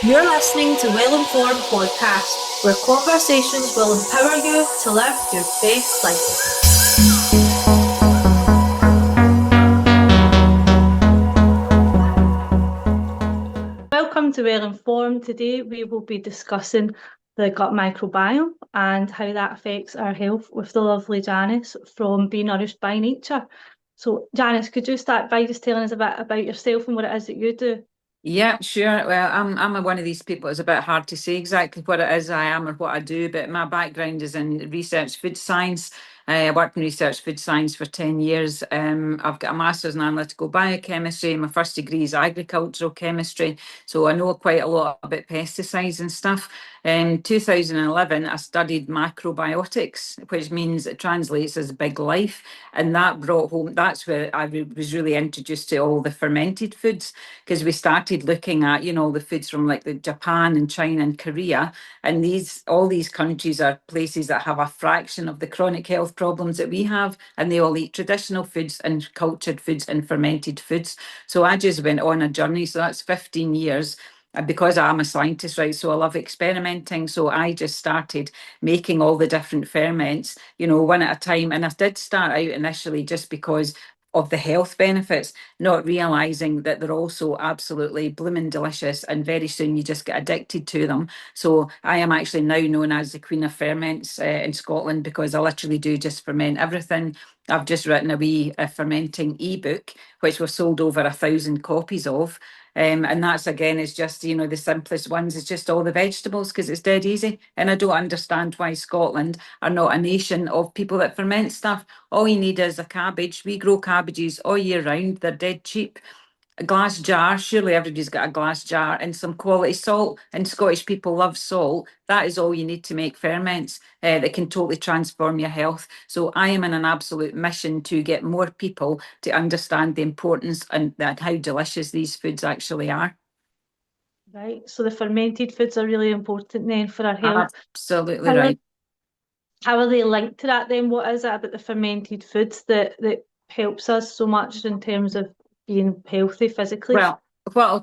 You're listening to Well Informed Podcast, where conversations will empower you to live your best life. Welcome to Well Informed. Today we will be discussing the gut microbiome and how that affects our health with the lovely Janice from Be Nourished by Nature. So, Janice, could you start by just telling us a bit about yourself and what it is that you do? Yeah, sure. Well, I'm one of these people. It's a bit hard to say exactly what it is I am or what I do, but my background is in research food science. I worked in research food science for 10 years. I've got a master's in analytical biochemistry. My first degree is agricultural chemistry, so I know quite a lot about pesticides and stuff. In 2011, I studied macrobiotics, which means it translates as big life, and that brought home. That's where was really introduced to all the fermented foods because we started looking at, the foods from like the Japan and China and Korea. And all these countries are places that have a fraction of the chronic health problems that we have. And they all eat traditional foods and cultured foods and fermented foods. So I just went on a journey. So that's 15 years. And because I'm a scientist, right? So I love experimenting. So I just started making all the different ferments, one at a time. And I did start out initially just because of the health benefits, not realizing that they're also absolutely blooming delicious, and very soon you just get addicted to them. So I am actually now known as the Queen of Ferments in Scotland because I literally do just ferment everything. I've just written a wee fermenting ebook, which we've sold over 1,000 copies of. And that's again is just the simplest ones. It's just all the vegetables because it's dead easy. And I don't understand why Scotland are not a nation of people that ferment stuff. All you need is a cabbage. We grow cabbages all year round. They're dead cheap. A glass jar, surely everybody's got a glass jar, and some quality salt. And Scottish people love salt. That is all you need to make ferments that can totally transform your health. So I am in an absolute mission to get more people to understand the importance and that how delicious these foods actually are. Right. So the fermented foods are really important then for our health. Absolutely How are, right. how are they linked to that then? What is it about the fermented foods that helps us so much in terms of being healthy physically? Well,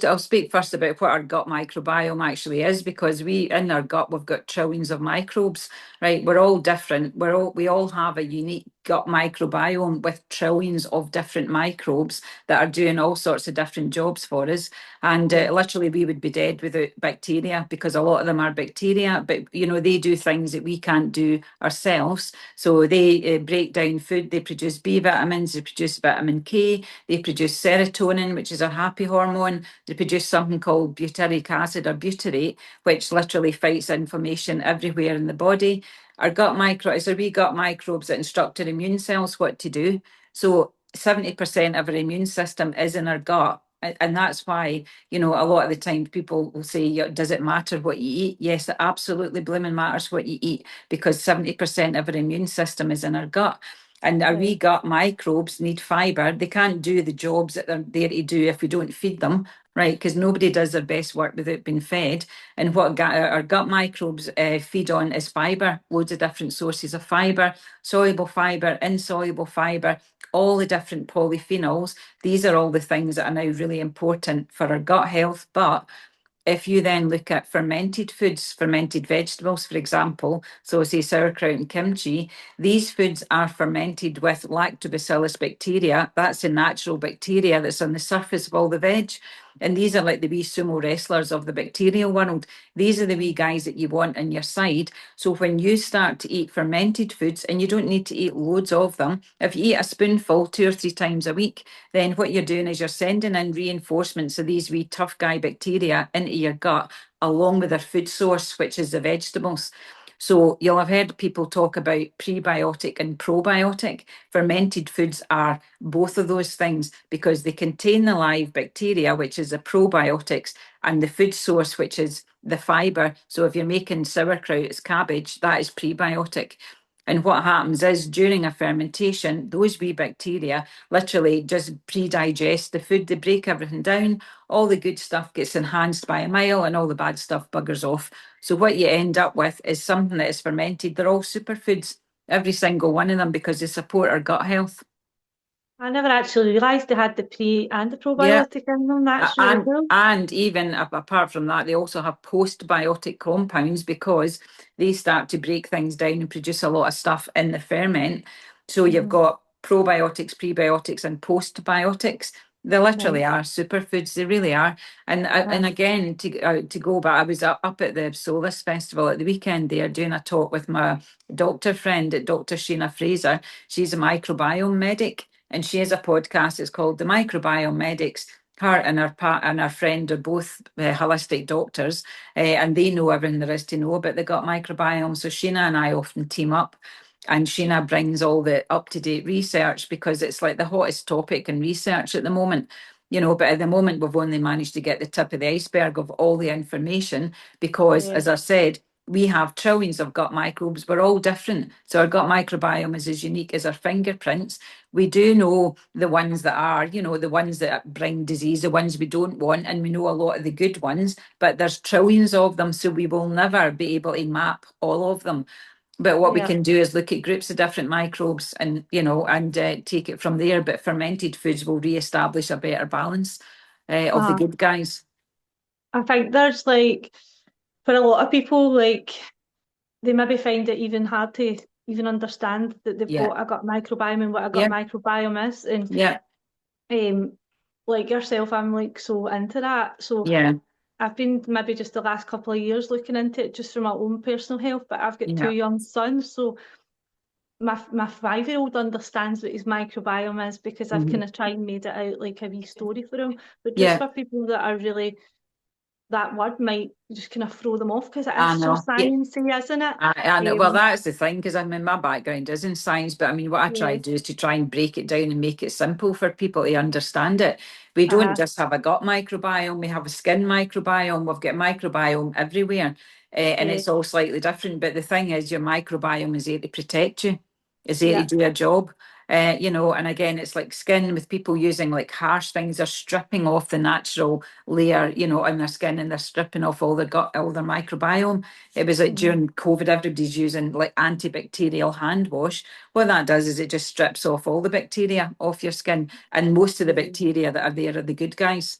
I'll speak first about what our gut microbiome actually is, because in our gut we've got trillions of microbes, right? We're all different. We all have a unique gut microbiome with trillions of different microbes that are doing all sorts of different jobs for us. And literally, we would be dead without bacteria because a lot of them are bacteria, but they do things that we can't do ourselves. So they break down food. They produce B vitamins. They produce vitamin K. They produce serotonin, which is a happy hormone. They produce something called butyric acid or butyrate, which literally fights inflammation everywhere in the body. It's our wee gut microbes that instruct our immune cells what to do. So 70% of our immune system is in our gut. And that's why, a lot of the time people will say, "Yeah, does it matter what you eat?" Yes, it absolutely blooming matters what you eat, because 70% of our immune system is in our gut. And our wee Right. gut microbes need fibre. They can't do the jobs that they're there to do if we don't feed them, right? Because nobody does their best work without being fed. And what our gut microbes feed on is fibre, loads of different sources of fibre, soluble fibre, insoluble fibre, all the different polyphenols. These are all the things that are now really important for our gut health. But if you then look at fermented foods, fermented vegetables, for example, so say sauerkraut and kimchi, these foods are fermented with lactobacillus bacteria. That's a natural bacteria that's on the surface of all the veg. And these are like the wee sumo wrestlers of the bacterial world. These are the wee guys that you want on your side. So when you start to eat fermented foods, and you don't need to eat loads of them, if you eat a spoonful 2 or 3 times a week, then what you're doing is you're sending in reinforcements of these wee tough guy bacteria into your gut, along with their food source, which is the vegetables. So you'll have heard people talk about prebiotic and probiotic. Fermented foods are both of those things because they contain the live bacteria, which is the probiotics, and the food source, which is the fibre. So if you're making sauerkraut, it's cabbage, that is prebiotic. And what happens is during a fermentation, those wee bacteria literally just pre-digest the food. They break everything down. All the good stuff gets enhanced by a mile, and all the bad stuff buggers off. So what you end up with is something that is fermented. They're all superfoods, every single one of them, because they support our gut health. I never actually realised they had the pre and the Yeah. probiotic in them. That's really And cool. even apart from that, they also have postbiotic compounds because they start to break things down and produce a lot of stuff in the ferment. So you've Hmm. got probiotics, prebiotics, and postbiotics. They literally Right. are superfoods. They really are. And Uh, again, to go back, I was up at the Solus Festival at the weekend there doing a talk with my doctor friend, Dr. Sheena Fraser. She's a microbiome medic, and she has a podcast. It's called The Microbiome Medics. Her and her friend are both holistic doctors, and they know everything there is to know about the gut microbiome. So Sheena and I often team up, and Sheena brings all the up to date research because it's like the hottest topic in research at the moment. But at the moment we've only managed to get the tip of the iceberg of all the information because, yeah. as I said, we have trillions of gut microbes. We're all different. So our gut microbiome is as unique as our fingerprints. We do know the ones that are, the ones that bring disease, the ones we don't want, and we know a lot of the good ones, but there's trillions of them, so we will never be able to map all of them. But what we Yeah. can do is look at groups of different microbes and, take it from there. But fermented foods will re-establish a better balance of the Uh, good guys. I think there's like for a lot of people, like they maybe find it even hard to even understand that they've Yeah, got a gut microbiome and what a gut yeah, microbiome is. And yeah, like yourself, I'm like so into that. So yeah, I've been maybe just the last couple of years looking into it just for my own personal health, but I've got two yeah. young sons, so my 5-year-old understands what his microbiome is because I've Mhm. kind of tried and made it out like a wee story for him. But just Yeah, for people that are really that word might just kind of throw them off because it I is so know. Yeah. sciencey, isn't it? I know. Well, Um, that's the thing, because I mean, my background is in science, but I mean, what I try yeah, to do is to try and break it down and make it simple for people to understand it. We don't uh-huh, just have a gut microbiome, we have a skin microbiome, we've got microbiome everywhere, and yeah, it's all slightly different. But the thing is, your microbiome is there to protect you, is there to yeah, do a job. And again, it's like skin with people using like harsh things, they're stripping off the natural layer, on their skin, and they're stripping off all their gut, all their microbiome. It was like mhm, during COVID, everybody's using like antibacterial hand wash. What that does is it just strips off all the bacteria off your skin. And most of the yeah, bacteria that are there are the good guys.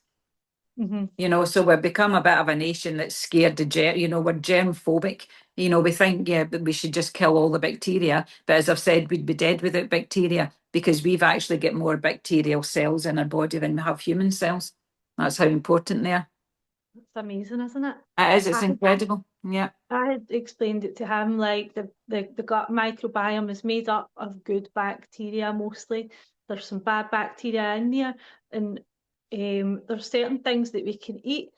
mhm, So we've become a bit of a nation that's scared of we're germ phobic. We think, yeah, that we should just kill all the bacteria. But as I've said, we'd be dead without bacteria because we've actually got more bacterial cells in our body than we have human cells. That's how important they are. it's amazing, isn't it? It is, it's I incredible. Yeah, I had explained it to him like the gut microbiome is made up of good bacteria mostly. There's some bad bacteria in there, and there's certain things that we can eat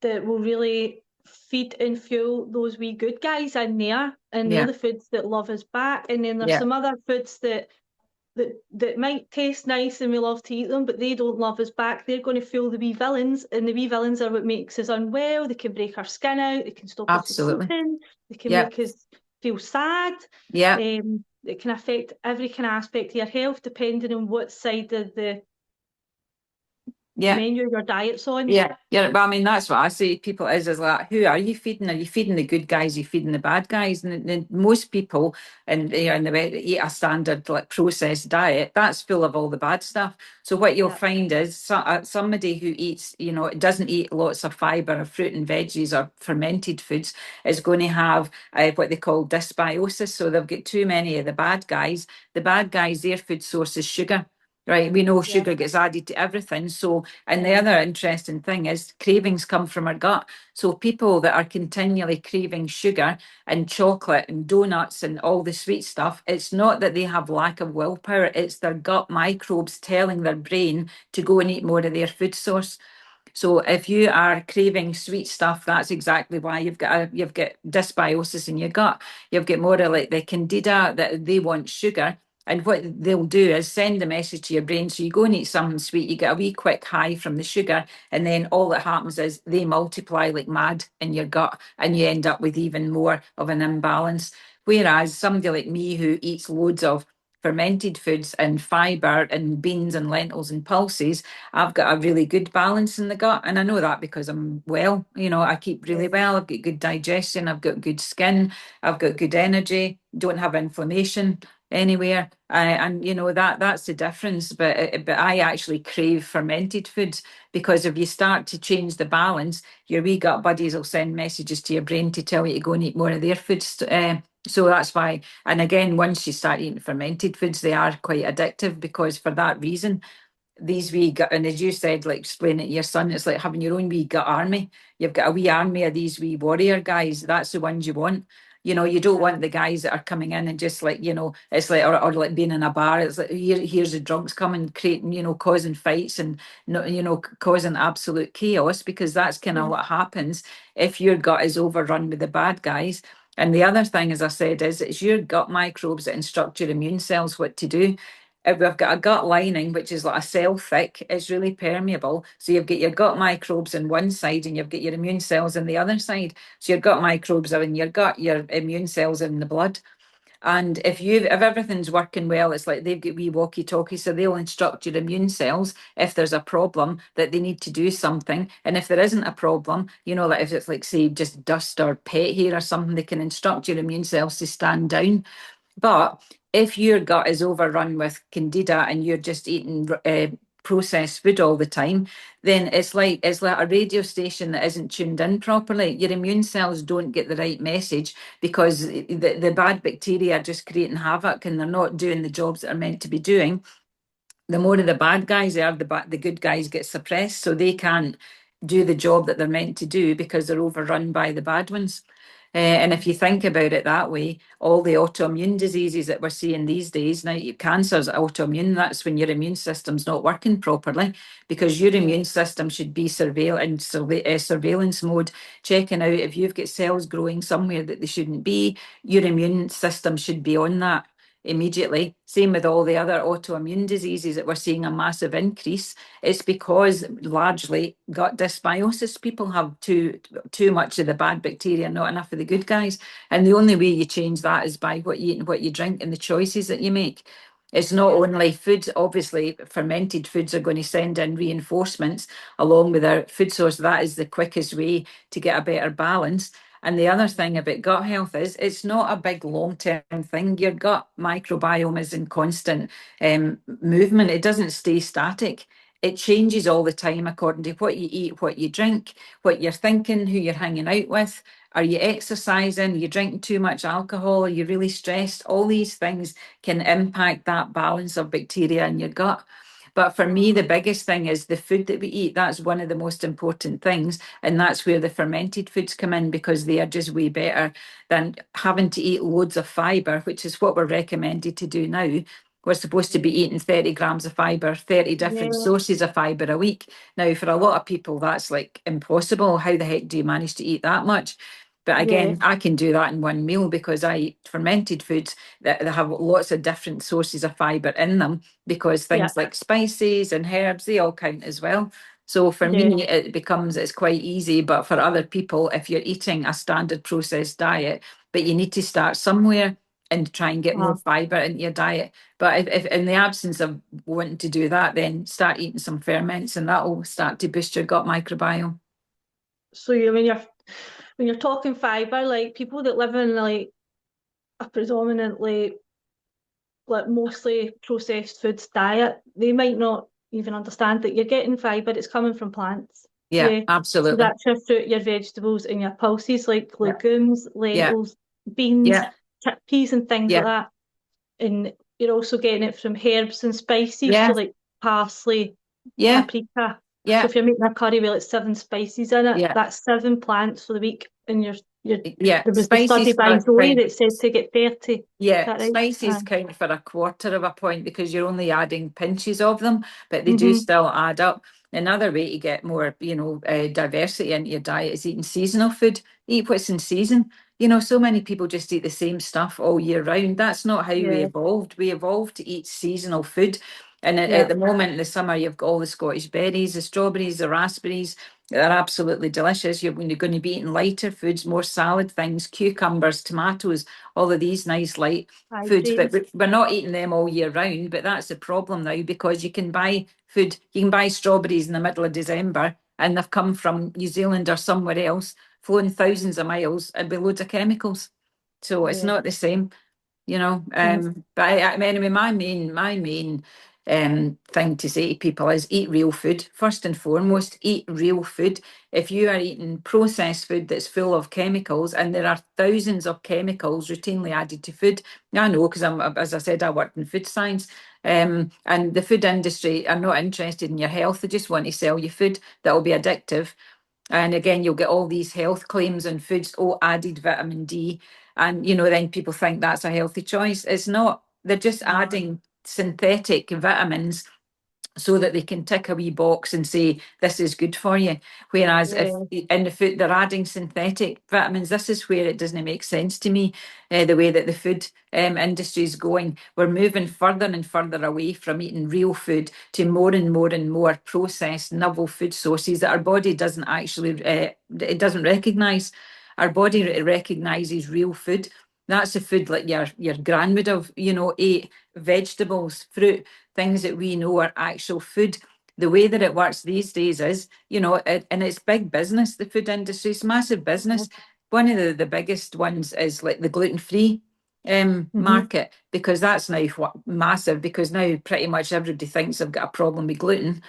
that will really feed and fuel those wee good guys in there, and they're yeah, the foods that love us back. And then there's yeah, some other foods that might taste nice and we love to eat them, but they don't love us back. They're going to fuel the wee villains, and the wee villains are what makes us unwell. They can break our skin out, they can stop us from absolutely. sleeping, they can Yeah, make us feel sad. yeah, It can affect every kind of aspect of your health depending on what side of the yeah. menu your diet's on. Yeah, yeah. But I mean, that's what I say to people is like, who are you feeding? Are you feeding the good guys? Are you feeding the bad guys? And most people, and in the way eat a standard like processed diet, that's full of all the bad stuff. So what you'll Yeah, find is somebody who eats, doesn't eat lots of fiber or fruit and veggies or fermented foods is going to have what they call dysbiosis. So they've got too many of the bad guys. The bad guys, their food source is sugar. Right, we know yeah, sugar gets added to everything. So, and the uh-huh, other interesting thing is cravings come from our gut. So people that are continually craving sugar and chocolate and donuts and all the sweet stuff, it's not that they have lack of willpower, it's their gut microbes telling their brain to go and eat more of their food source. So if you are craving sweet stuff, that's exactly why you've got dysbiosis in your gut. You've got more of like the candida that they want sugar. And what they'll do is send a message to your brain. So you go and eat something sweet, you get a wee quick high from the sugar, and then all that happens is they multiply like mad in your gut, and you end up with even more of an imbalance. Whereas somebody like me who eats loads of fermented foods and fiber and beans and lentils and pulses, I've got a really good balance in the gut. And I know that because I'm well, I keep yeah, really well. I've got good digestion, I've got good skin, I've got good energy, don't have inflammation. anywhere. And you know that's the difference. But I actually crave fermented foods because if you start to change the balance, your wee gut buddies will send messages to your brain to tell you to go and eat more of their foods. So that's why. And again, once you start eating fermented foods, they are quite addictive because for that reason these wee gut, and as you said, like explain it to your son, it's like having your own wee gut army. You've got a wee army of these wee warrior guys. That's the ones you want. You know, you don't want the guys that are coming in and just like, you know, it's like, or like being in a bar. It's like, here's the drunks coming, creating, you know, causing fights and, you know, causing absolute chaos, because that's kind of Yeah. what happens if your gut is overrun with the bad guys. And the other thing, as I said, is it's your gut microbes that instruct your immune cells what to do. If we've got a gut lining, which is like a cell thick, it's really permeable. So you've got your gut microbes on one side and you've got your immune cells on the other side. So your gut microbes are in your gut, your immune cells are in the blood. And if everything's working well, it's like they've got wee walkie-talkies, so they'll instruct your immune cells if there's a problem that they need to do something. And if there isn't a problem, you know, like if it's like say just dust or pet hair or something, they can instruct your immune cells to stand down. But if your gut is overrun with candida and you're just eating processed food all the time, then it's like a radio station that isn't tuned in properly. Your immune cells don't get the right message because the bad bacteria are just creating havoc and they're not doing the jobs that are meant to be doing. The more of the bad guys are, the good guys get suppressed, so they can't do the job that they're meant to do because they're overrun by the bad ones. And if you think about it that way, all the autoimmune diseases that we're seeing these days, now cancer's autoimmune, that's when your immune system's not working properly, because your Yeah. immune system should be surveillance mode, checking out if you've got cells growing somewhere that they shouldn't be. Your immune system should be on that immediately. Same with all the other autoimmune diseases that we're seeing a massive increase. It's because largely gut dysbiosis. People have too much of the bad bacteria, not enough of the good guys. And the only way you change that is by what you eat and what you drink and the choices that you make. It's not Yeah. only food, obviously, fermented foods are going to send in reinforcements along with our food source. That is the quickest way to get a better balance. And the other thing about gut health is it's not a big long-term thing. Your gut microbiome is in constant movement. It doesn't stay static. It changes all the time according to what you eat, what you drink, what you're thinking, who you're hanging out with. Are you exercising? Are you drinking too much alcohol? Are you really stressed? All these things can impact that balance of bacteria in your gut. But for me, the biggest thing is the food that we eat. That's one of the most important things. And that's where the fermented foods come in because they are just way better than having to eat loads of fibre, which is what we're recommended to do now. We're supposed to be eating 30 grams of fibre, 30 different Yeah. sources of fibre a week. Now, for a lot of people, that's like impossible. How the heck do you manage to eat that much? But Yeah. again, I can do that in one meal because I eat fermented foods that have lots of different sources of fibre in them because Yeah. things like spices and herbs, they all count as well. So for Yeah. me, it's quite easy. But for other people, if you're eating a standard processed diet, but you need to start somewhere and try and get more Uh, fibre into your diet. But if in the absence of wanting to do that, then start eating some ferments and that will start to boost your gut microbiome. so when you're talking fibre, like people that live in like a predominantly like mostly processed foods diet, they might not even understand that you're getting fibre, it's coming from plants. Yeah, Yeah. So absolutely. that's your fruit, your vegetables, and your pulses like Yeah, legumes, yeah, lentils, beans, yeah, chickpeas, and things like yeah, that. And you're also getting it from herbs and spices, so yeah, like parsley, yeah, paprika. So yeah, if you're making a curry with like 7 spices in it, yeah. that's 7 plants for the week. And you're Yeah, there was the study spices for by a Zoe kind. that said to get 30. Is Yeah, that right? spices count for a quarter of a point because you're only adding pinches of them, but they do Mm-hmm. still add up. Another way to get more, diversity into your diet is eating seasonal food. Eat what's in season. So many people just eat the same stuff all year round. That's not how we Yeah, evolved. We evolved to eat seasonal food. And at yeah, the moment in the summer, you've got all the Scottish berries, the strawberries, the raspberries. They're absolutely delicious. When you're going to be eating lighter foods, more salad things, cucumbers, tomatoes, all of these nice light foods, but hydrates. we're not eating them all year round. But that's the problem now because you can buy strawberries in the middle of December and they've come from New Zealand or somewhere else, flown thousands of miles and with loads of chemicals. So it's Yeah. not the same. you know. But anyway, my main thing to say to people is eat real food. First and foremost, eat real food. If you are eating processed food that's full of chemicals, and there are thousands of chemicals routinely added to food, I know because as I said, I worked in food science. And the food industry are not interested in your health. They just want to sell you food that will be addictive. And again, you'll get all these health claims on foods, oh, added vitamin D. And, then people think that's a healthy choice. It's not. They're just adding synthetic vitamins so that they can tick a wee box and say this is good for you. Whereas if Yeah. in the food they're adding synthetic vitamins, this is where it doesn't make sense to me. The way that the food industry is going, we're moving further and further away from eating real food to more and more and more processed novel food sources that our body doesn't actually it doesn't recognise. Our body recognises real food. That's the food like your gran would have, ate vegetables, fruit, things that we know are actual food. The way that it works these days is, and it's big business, the food industry is massive business. One of the biggest ones is like the gluten-free market, because that's now massive, because now pretty much everybody thinks they've got a problem with gluten.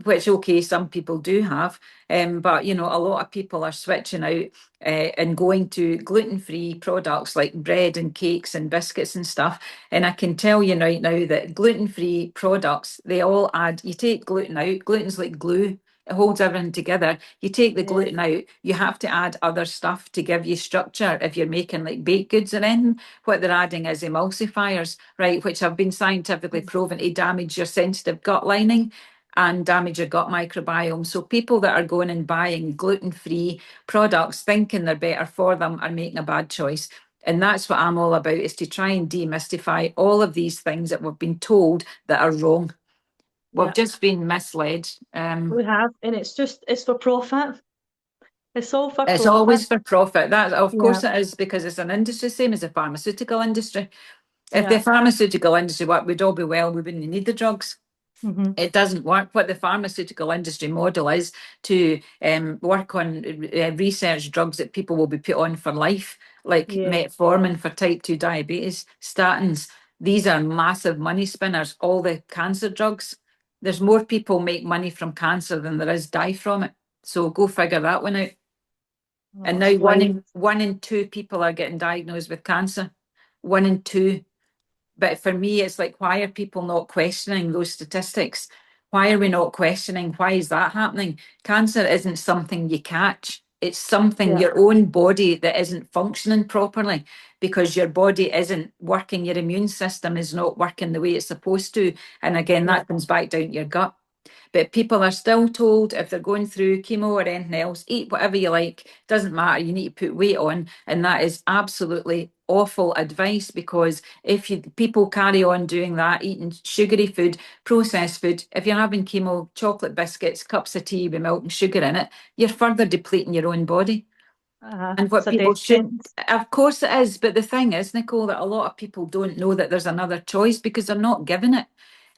Which, okay, some people do have, but a lot of people are switching out and going to gluten-free products like bread and cakes and biscuits and stuff. And I can tell you right now that gluten-free products, they all add, you take gluten out, gluten's like glue. It holds everything together. You take the Yeah. gluten out, you have to add other stuff to give you structure. If you're making like baked goods or anything, what they're adding is emulsifiers, right, which have been scientifically proven to damage your sensitive gut lining and damage your gut microbiome. So people that are going and buying gluten-free products thinking they're better for them are making a bad choice. And that's what I'm all about, is to try and demystify all of these things that we've been told that are wrong. We've Yeah. just been misled. We have, and it's for profit. It's all for It's profit. always for profit. That, of Yeah. course, it is, because it's an industry, same as the pharmaceutical industry. If the Yeah. pharmaceutical industry worked, we'd all be well. We wouldn't need the drugs. Mm-hmm. It doesn't work. What the pharmaceutical industry model is to work on research drugs that people will be put on for life, like Yeah. metformin for type 2 diabetes, statins. These are massive money spinners. All the cancer drugs, there's more people make money from cancer than there is die from it. So go figure that one out. And Oh, now it's wild. one in two people are getting diagnosed with cancer. One in two. But for me, it's like, why are people not questioning those statistics? Why are we not questioning? Why is that happening? Cancer isn't something you catch. It's something, Yeah. your own body that isn't functioning properly, because your body isn't working, your immune system is not working the way it's supposed to. And again, Yeah. that comes back down to your gut. But people are still told, if they're going through chemo or anything else, eat whatever you like, doesn't matter, you need to put weight on. And that is absolutely awful advice, because if people carry on doing that, eating sugary food, processed food, if you're having chemo, chocolate biscuits, cups of tea with milk and sugar in it, you're further depleting your own body. And It's what a people death should, sentence. of course it is, but the thing is, Nicole, that a lot of people don't know that there's another choice because they're not given it.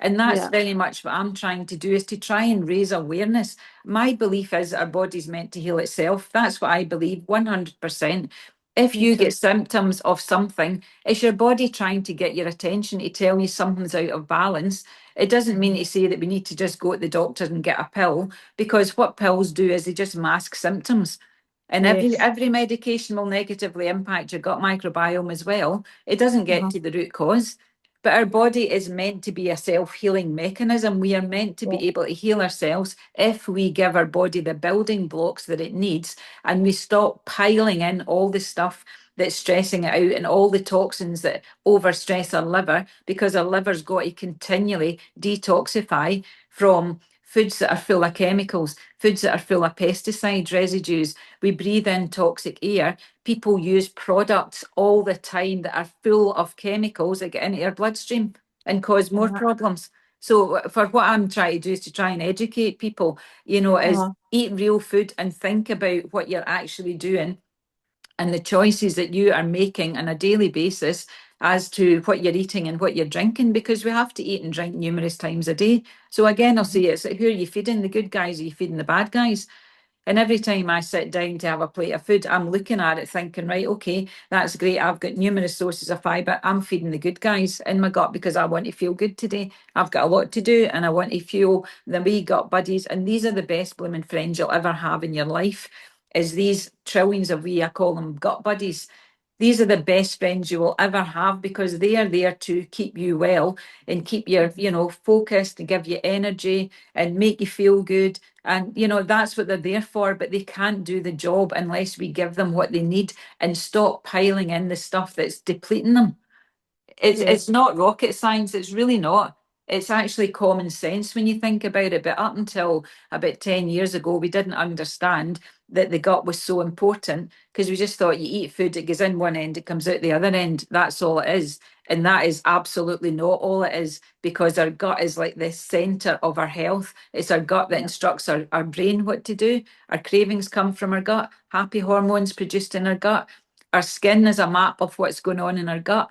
And that's Yeah. very much what I'm trying to do, is to try and raise awareness. My belief is that our body's meant to heal itself. That's what I believe, 100%. If Me you too. get symptoms of something, it's your body trying to get your attention to tell you something's out of balance. It doesn't mean to say that we need to just go to the doctor and get a pill, because what pills do is they just mask symptoms. And Yes. every medication will negatively impact your gut microbiome as well. It doesn't get Uh-huh. to the root cause. But our body is meant to be a self-healing mechanism. We are meant to Yeah. be able to heal ourselves if we give our body the building blocks that it needs, and we stop piling in all the stuff that's stressing it out and all the toxins that overstress our liver, because our liver's got to continually detoxify from foods that are full of chemicals, foods that are full of pesticide residues. We breathe in toxic air. People use products all the time that are full of chemicals that get into your bloodstream and cause more Uh-huh. problems. So for what I'm trying to do is to try and educate people, is Uh-huh. eat real food and think about what you're actually doing and the choices that you are making on a daily basis as to what you're eating and what you're drinking, because we have to eat and drink numerous times a day. So again, I'll say, it's who are you feeding? The good guys, are you feeding the bad guys? And every time I sit down to have a plate of food, I'm looking at it thinking, right, okay, that's great. I've got numerous sources of fibre. I'm feeding the good guys in my gut because I want to feel good today. I've got a lot to do and I want to fuel the wee gut buddies. And these are the best blooming friends you'll ever have in your life, is these trillions of wee, I call them gut buddies. These are the best friends you will ever have because they are there to keep you well and keep you, focused and give you energy and make you feel good. And, that's what they're there for, but they can't do the job unless we give them what they need and stop piling in the stuff that's depleting them. It's Yeah, it's not rocket science. It's really not. It's actually common sense when you think about it. But up until about 10 years ago, we didn't understand that the gut was so important because we just thought you eat food, it goes in one end, it comes out the other end. That's all it is. And that is absolutely not all it is because our gut is like the center of our health. It's our gut that yeah, instructs our brain what to do. Our cravings come from our gut, happy hormones produced in our gut. Our skin is a map of what's going on in our gut,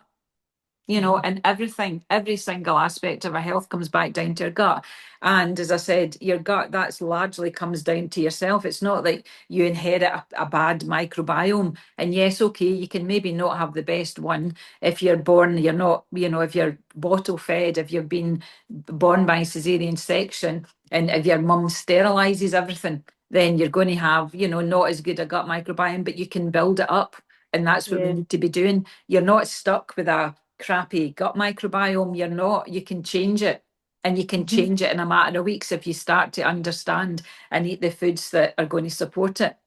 and everything, every single aspect of our health comes back down to your gut. And as I said, your gut, that's largely comes down to yourself. It's not like you inherit a bad microbiome. And yes, okay, you can maybe not have the best one if you're born, you're not, if you're bottle fed, if you've been born by cesarean section, and if your mum sterilizes everything, then you're going to have, not as good a gut microbiome, but you can build it up. And that's what we yeah. need to be doing. You're not stuck with a crappy gut microbiome. You're not. You can change it. And you can Mhm. change it in a matter of weeks if you start to understand and eat the foods that are going to support it.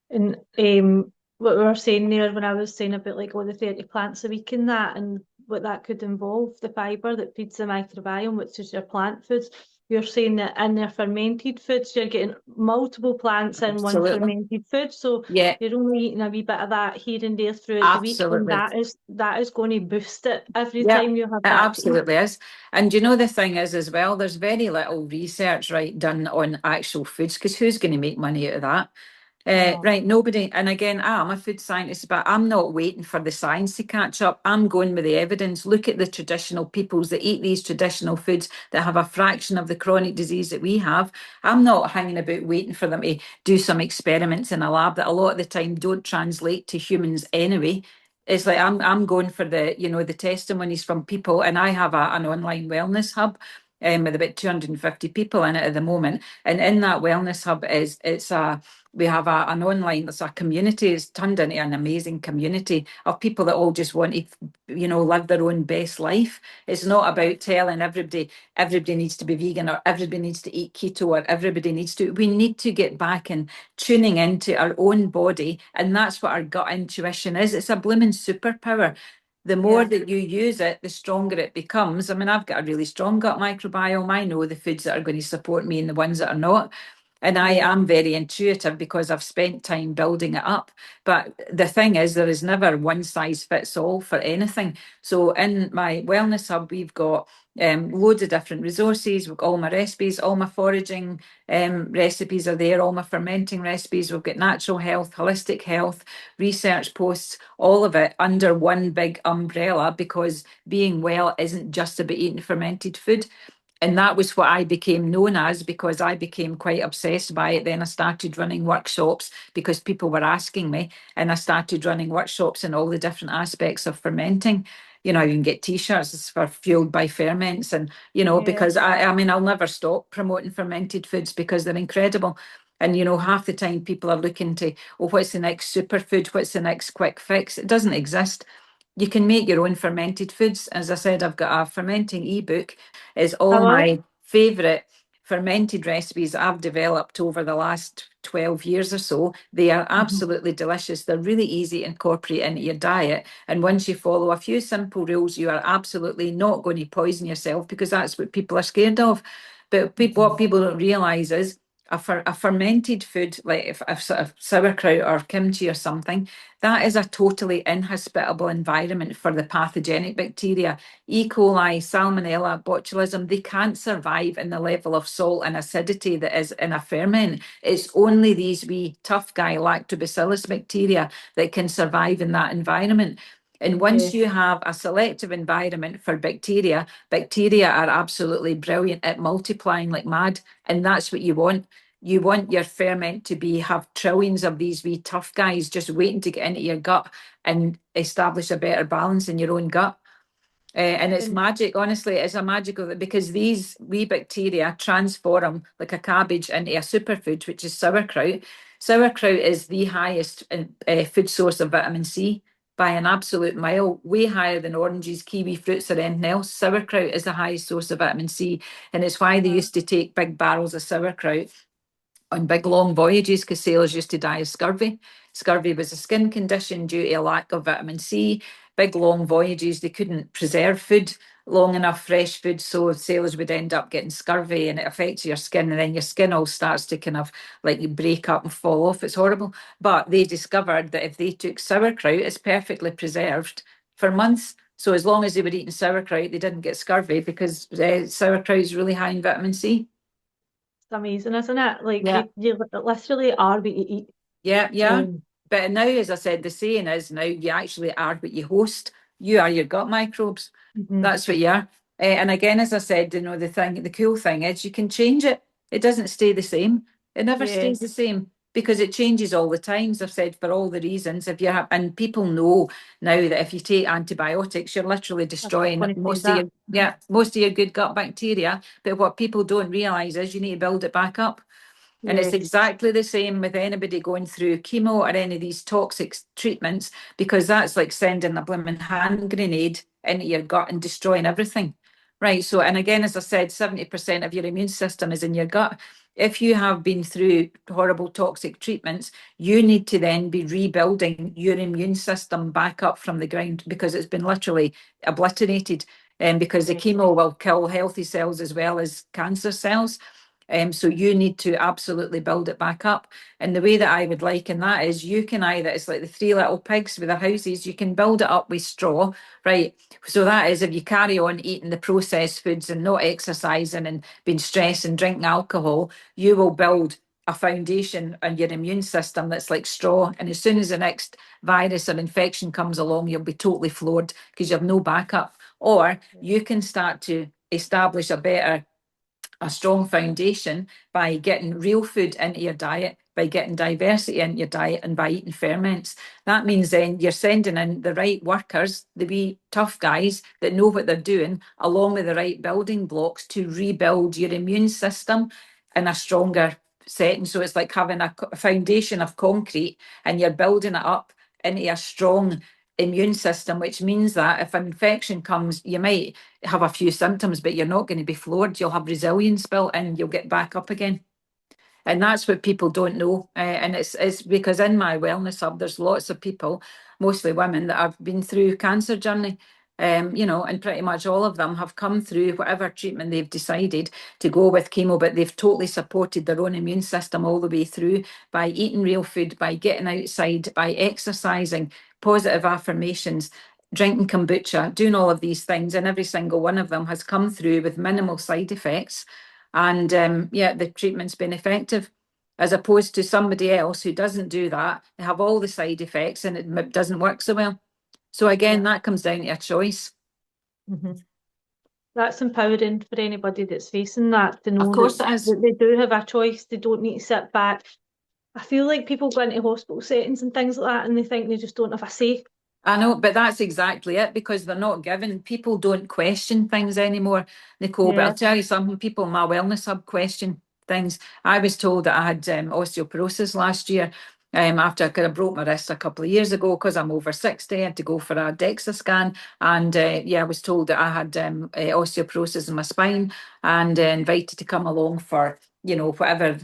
And what we were saying there when I was saying about like the 30 plants a week and that and what that could involve, the fibre that feeds the microbiome, which is your plant foods. You're saying that in their fermented foods, you're getting multiple plants in one Absolutely. fermented food. So Yeah, you're only eating a wee bit of that here and there throughout the week, and absolutely. that is going to boost it every Yeah, time you have it that to eat. absolutely is. And the thing is as well, there's very little research, right, done on actual foods because who's going to make money out of that? I know. Right, nobody. And again, I'm a food scientist, but I'm not waiting for the science to catch up. I'm going with the evidence. Look at the traditional peoples that eat these traditional foods that have a fraction of the chronic disease that we have. I'm not hanging about waiting for them to do some experiments in a lab that a lot of the time don't translate to humans anyway. It's like I'm going for the testimonies from people, and I have an online wellness hub. With about 250 people in it at the moment, and in that wellness hub it's a we have an online, it's a community, it's turned into an amazing community of people that all just want to, live their own best life. It's not about telling everybody needs to be vegan or everybody needs to eat keto or everybody needs to. We need to get back and tuning into our own body. And that's what our gut intuition is. It's a blooming superpower. The more Yeah, that you use it, the stronger it becomes. I mean, I've got a really strong gut microbiome. I know the foods that are going to support me and the ones that are not. And I yeah, am very intuitive because I've spent time building it up. But the thing is, there is never one size fits all for anything. So in my wellness hub, we've got loads of different resources. We've got all my recipes, all my foraging recipes are there, all my fermenting recipes. We've got natural health, holistic health, research posts, all of it under one big umbrella because being well isn't just about eating fermented food. And that was what I became known as because I became quite obsessed by it. Then I started running workshops because people were asking me, and I started running workshops in all the different aspects of fermenting. You can get t-shirts for fueled by ferments, and yeah. because I mean, I'll never stop promoting fermented foods because they're incredible. And half the time people are looking to, oh, what's the next superfood? What's the next quick fix? It doesn't exist. You can make your own fermented foods. As I said, I've got a fermenting ebook. It's all Hello? my favourite fermented recipes I've developed over the last 12 years or so. They are Mhm. absolutely delicious. They're really easy to incorporate into your diet. And once you follow a few simple rules, you are absolutely not going to poison yourself because that's what people are scared of. But what people don't realise is a fermented food, like if sort of sauerkraut or kimchi or something, that is a totally inhospitable environment for the pathogenic bacteria. E. coli, salmonella, botulism, they can't survive in the level of salt and acidity that is in a ferment. It's only these wee tough guy lactobacillus bacteria that can survive in that environment. And Yeah, once you have a selective environment for bacteria are absolutely brilliant at multiplying like mad. And that's what you want. you want your ferment to have trillions of these wee tough guys just waiting to get into your gut and establish a better balance in your own gut. And it's magic, honestly, it's a magical, because these wee bacteria transform like a cabbage into a superfood, which is sauerkraut. Sauerkraut is the highest food source of vitamin C by an absolute mile, way higher than oranges, kiwi fruits, or anything else. Sauerkraut is the highest source of vitamin C, and it's why they used to take big barrels of sauerkraut on big long voyages, because sailors used to die of scurvy. Scurvy was a skin condition due to a lack of vitamin C. Big long voyages, they couldn't preserve food long enough, fresh food, so sailors would end up getting scurvy, and it affects your skin, and then your skin all starts to kind of like break up and fall off. It's horrible. But they discovered that if they took sauerkraut, it's perfectly preserved for months. So as long as they were eating sauerkraut, they didn't get scurvy, because sauerkraut is really high in vitamin C. It's amazing, isn't it? Like Yeah. you literally are what you eat. Yeah, yeah. But now, as I said, the saying is now you actually are what you host. You are your gut microbes. That's what you are. And again, as I said, the cool thing is you can change it. It doesn't stay the same. It never stays the same, because it changes all the time. As I've said, for all the reasons. And people know now that if you take antibiotics, you're literally destroying most of your good gut bacteria. But what people don't realise is you need to build it back up. And it's exactly the same with anybody going through chemo or any of these toxic treatments, because that's like sending a blooming hand grenade into your gut and destroying everything. Right. So, and again, as I said, 70% of your immune system is in your gut. If you have been through horrible toxic treatments, you need to then be rebuilding your immune system back up from the ground, because it's been literally obliterated. And because the chemo will kill healthy cells as well as cancer cells. So you need to absolutely build it back up. And the way that I would liken that is you can either, it's like the three little pigs with their houses, you can build it up with straw, right? So that is if you carry on eating the processed foods and not exercising and being stressed and drinking alcohol, you will build a foundation on your immune system that's like straw. And as soon as the next virus or infection comes along, you'll be totally floored because you have no backup. Or you can start to establish a strong foundation by getting real food into your diet, by getting diversity into your diet, and by eating ferments. That means then you're sending in the right workers, the wee tough guys that know what they're doing, along with the right building blocks to rebuild your immune system in a stronger setting. So it's like having a foundation of concrete, and you're building it up into a strong immune system, which means that if an infection comes, you might have a few symptoms, but you're not going to be floored. You'll have resilience built in, you'll get back up again. And that's what people don't know. And it's because in my wellness hub, there's lots of people, mostly women, that have been through cancer journey. And pretty much all of them have come through whatever treatment they've decided to go with chemo, but they've totally supported their own immune system all the way through by eating real food, by getting outside, by exercising, positive affirmations, drinking kombucha, doing all of these things. And every single one of them has come through with minimal side effects. And the treatment's been effective, as opposed to somebody else who doesn't do that. They have all the side effects and it doesn't work so well. So again, that comes down to a choice. That's empowering for anybody that's facing that, to know Of course it is. that they do have a choice. They don't need to sit back. I feel like people go into hospital settings and things like that and they think they just don't have a say. I know, but that's exactly it, because they're not given. People don't question things anymore, Nicole. But I'll tell you something, people in my wellness hub question things. I was told that I had osteoporosis last year. After I kind of broke my wrist a couple of years ago, because I'm over 60, I had to go for a DEXA scan. And I was told that I had osteoporosis in my spine, and invited to come along for, whatever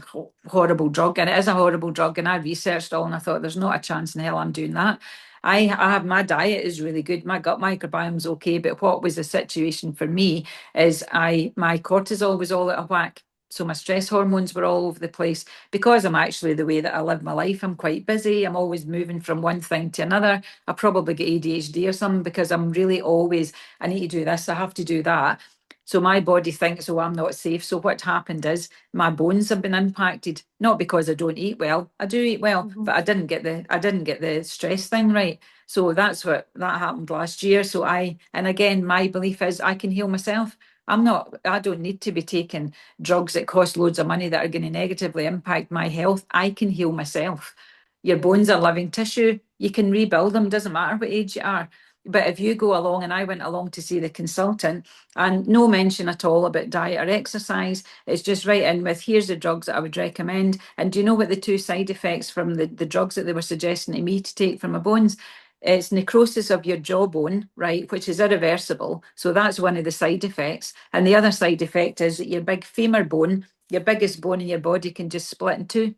horrible drug. And it is a horrible drug. And I researched all, and I thought, there's not a chance in hell I'm doing that. I have, my diet is really good. My gut microbiome's okay. But what was the situation for me is my cortisol was all out of whack. So my stress hormones were all over the place, because I'm actually the way that I live my life. I'm quite busy. I'm always moving from one thing to another. I probably get ADHD or something, because I'm really always, I need to do this, I have to do that. So my body thinks, oh, I'm not safe. So what happened is my bones have been impacted, not because I don't eat well. I do eat well, but I didn't get the stress thing right. So that happened last year. So and again, my belief is I can heal myself. I don't need to be taking drugs that cost loads of money that are going to negatively impact my health. I can heal myself. Your bones are living tissue. You can rebuild them, doesn't matter what age you are. But if you go along, and I went along to see the consultant, and no mention at all about diet or exercise, it's just right in with, here's the drugs that I would recommend. And do you know what the two side effects from the drugs that they were suggesting to me to take for my bones? It's necrosis of your jawbone, right, which is irreversible. So that's one of the side effects. And the other side effect is that your big femur bone, your biggest bone in your body, can just split in two.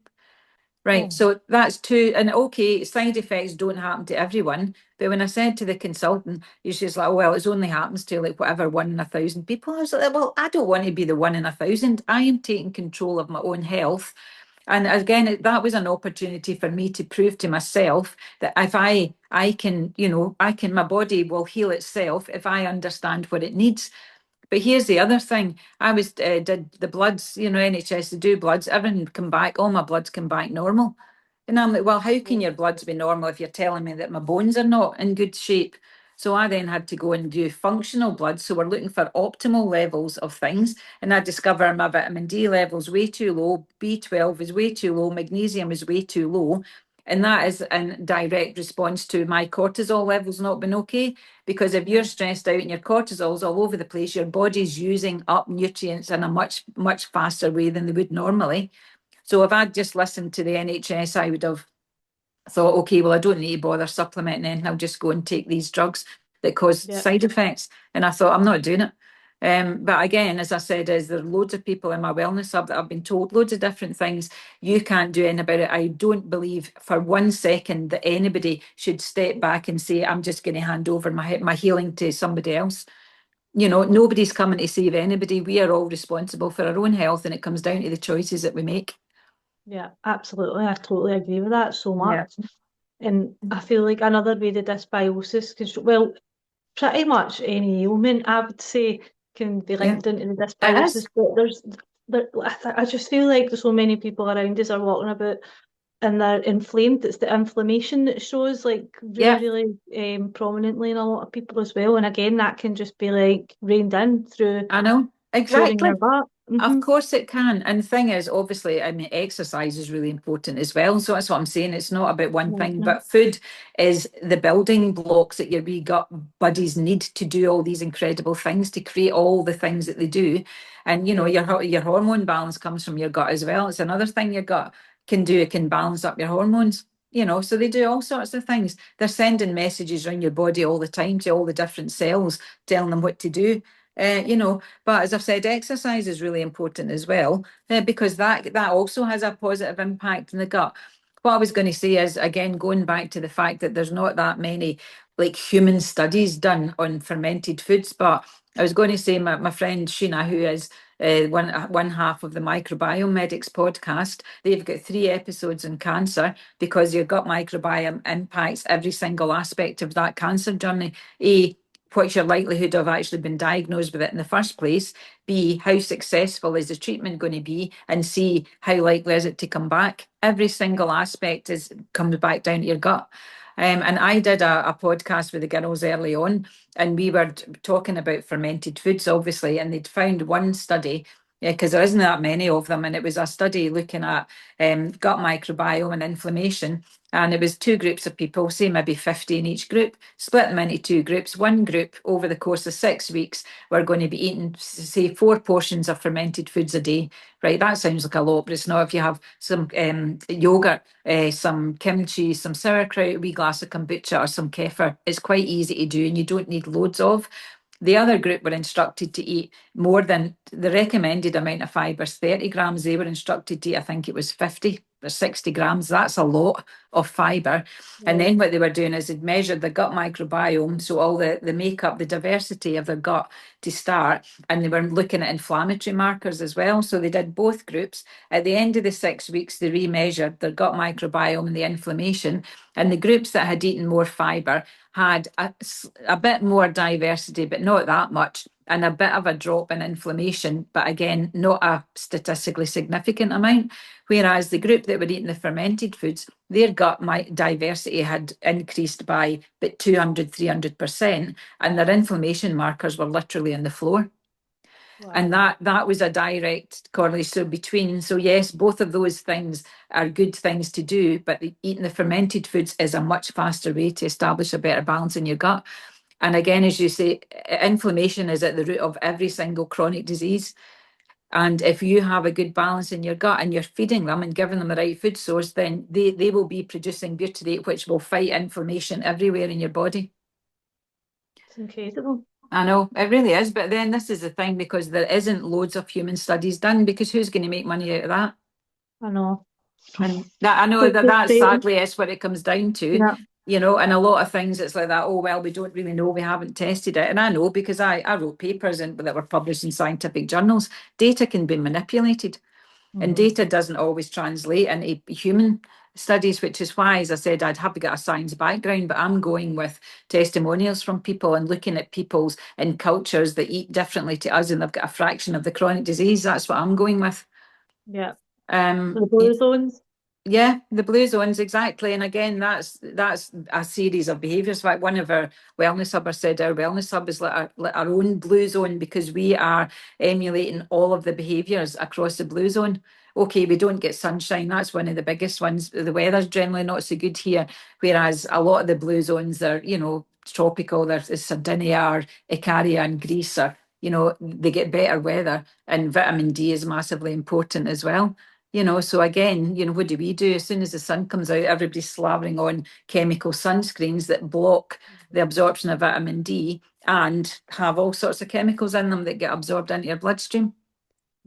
Right, so that's two, and okay, side effects don't happen to everyone. But when I said to the consultant, she's like, well, it only happens to like whatever 1 in 1,000 people. I was like, well, I don't want to be the 1 in 1,000. I am taking control of my own health. And again, that was an opportunity for me to prove to myself that if I can, my body will heal itself if I understand what it needs. But here's the other thing. I was did the bloods, NHS to do bloods, everything come back, all my bloods come back normal. And I'm like, well, how can your bloods be normal if you're telling me that my bones are not in good shape? So I then had to go and do functional blood. So we're looking for optimal levels of things. And I discover my vitamin D levels way too low, B12 is way too low, magnesium is way too low. And that is in direct response to my cortisol levels not being okay. Because if you're stressed out and your cortisol's all over the place, your body's using up nutrients in a much, much faster way than they would normally. So if I'd just listened to the NHS, I would have thought, okay, well, I don't need to bother supplementing anything. I'll just go and take these drugs that cause side effects. And I thought, I'm not doing it. But again, as I said, there are loads of people in my wellness hub that have been told loads of different things. You can't do anything about it. I don't believe for 1 second that anybody should step back and say, I'm just going to hand over my healing to somebody else. Nobody's coming to save anybody. We are all responsible for our own health, and it comes down to the choices that we make. Yeah, absolutely. I totally agree with that so much. And I feel like another way that dysbiosis can, well, pretty much any ailment, I would say, can be linked into the dysbiosis. But I just feel like there's so many people around us are walking about and they're inflamed. It's the inflammation that shows like really prominently in a lot of people as well. And again, that can just be like reined in through I know, exactly. your gut. Of course it can. And the thing is, obviously, I mean, exercise is really important as well. So that's what I'm saying. It's not about one thing, but food is the building blocks that your wee gut buddies need to do all these incredible things, to create all the things that they do. And, your hormone balance comes from your gut as well. It's another thing your gut can do. It can balance up your hormones. So they do all sorts of things. They're sending messages around your body all the time to all the different cells, telling them what to do. But as I've said, exercise is really important as well, because that also has a positive impact in the gut. What I was going to say is, again, going back to the fact that there's not that many like human studies done on fermented foods, but I was going to say my friend Sheena, who is one half of the Microbiome Medics podcast, they've got 3 episodes on cancer, because your gut microbiome impacts every single aspect of that cancer journey. What's your likelihood of actually being diagnosed with it in the first place? B, how successful is the treatment going to be? And C, how likely is it to come back? Every single aspect comes back down to your gut. And I did a podcast with the girls early on, and we were talking about fermented foods, obviously, and they'd found one study, because there isn't that many of them, and it was a study looking at gut microbiome and inflammation. And it was 2 groups of people, say maybe 50 in each group, split them into 2 groups. One group, over the course of 6 weeks, were going to be eating, say, 4 portions of fermented foods a day. Right, that sounds like a lot, but it's not. If you have some yogurt, some kimchi, some sauerkraut, a wee glass of kombucha, or some kefir, it's quite easy to do, and you don't need loads of. The other group were instructed to eat more than the recommended amount of fibre, 30 grams. They were instructed to eat, I think it was 50 or 60 grams. That's a lot of fibre. And then what they were doing is they'd measured the gut microbiome, so all the makeup, the diversity of the gut to start, and they were looking at inflammatory markers as well. So they did both groups. At the end of the 6 weeks, they remeasured their gut microbiome and the inflammation. And the groups that had eaten more fibre had a bit more diversity, but not that much, and a bit of a drop in inflammation, but again, not a statistically significant amount. Whereas the group that were eating the fermented foods, their gut diversity had increased by about 200, 300%, and their inflammation markers were literally on the floor. And Wow. that was a direct correlation between. So yes, both of those things are good things to do, but eating the fermented foods is a much faster way to establish a better balance in your gut. And again, as you say, inflammation is at the root of every single chronic disease. And if you have a good balance in your gut and you're feeding them and giving them the right food source, then they will be producing butyrate, which will fight inflammation everywhere in your body. It's incredible. I know, it really is. But then this is the thing, because there isn't loads of human studies done, because who's going to make money out of that? I know. And that, I know It's that frustrating. sadly is what it comes down to, Yeah. and a lot of things it's like that, oh, well, we don't really know, we haven't tested it. And I know, because I wrote papers that were published in scientific journals. Data can be manipulated. And Hmm. data doesn't always translate into human studies, which is why, as I said, I'd have to get a science background, but I'm going with testimonials from people and looking at people's in cultures that eat differently to us and they've got a fraction of the chronic disease. That's what I'm going with. Yeah. Um, The blue zones. yeah, the blue zones, exactly. And again, that's a series of behaviours. Like one of our wellness hubbers said, our wellness hub is like our own blue zone, because we are emulating all of the behaviours across the blue zone. Okay, we don't get sunshine. That's one of the biggest ones. The weather's generally not so good here, whereas a lot of the blue zones are, tropical. There's Sardinia or Icaria and Greece, or, they get better weather. And vitamin D is massively important as well. So again, what do we do? As soon as the sun comes out, everybody's slavering on chemical sunscreens that block the absorption of vitamin D and have all sorts of chemicals in them that get absorbed into your bloodstream.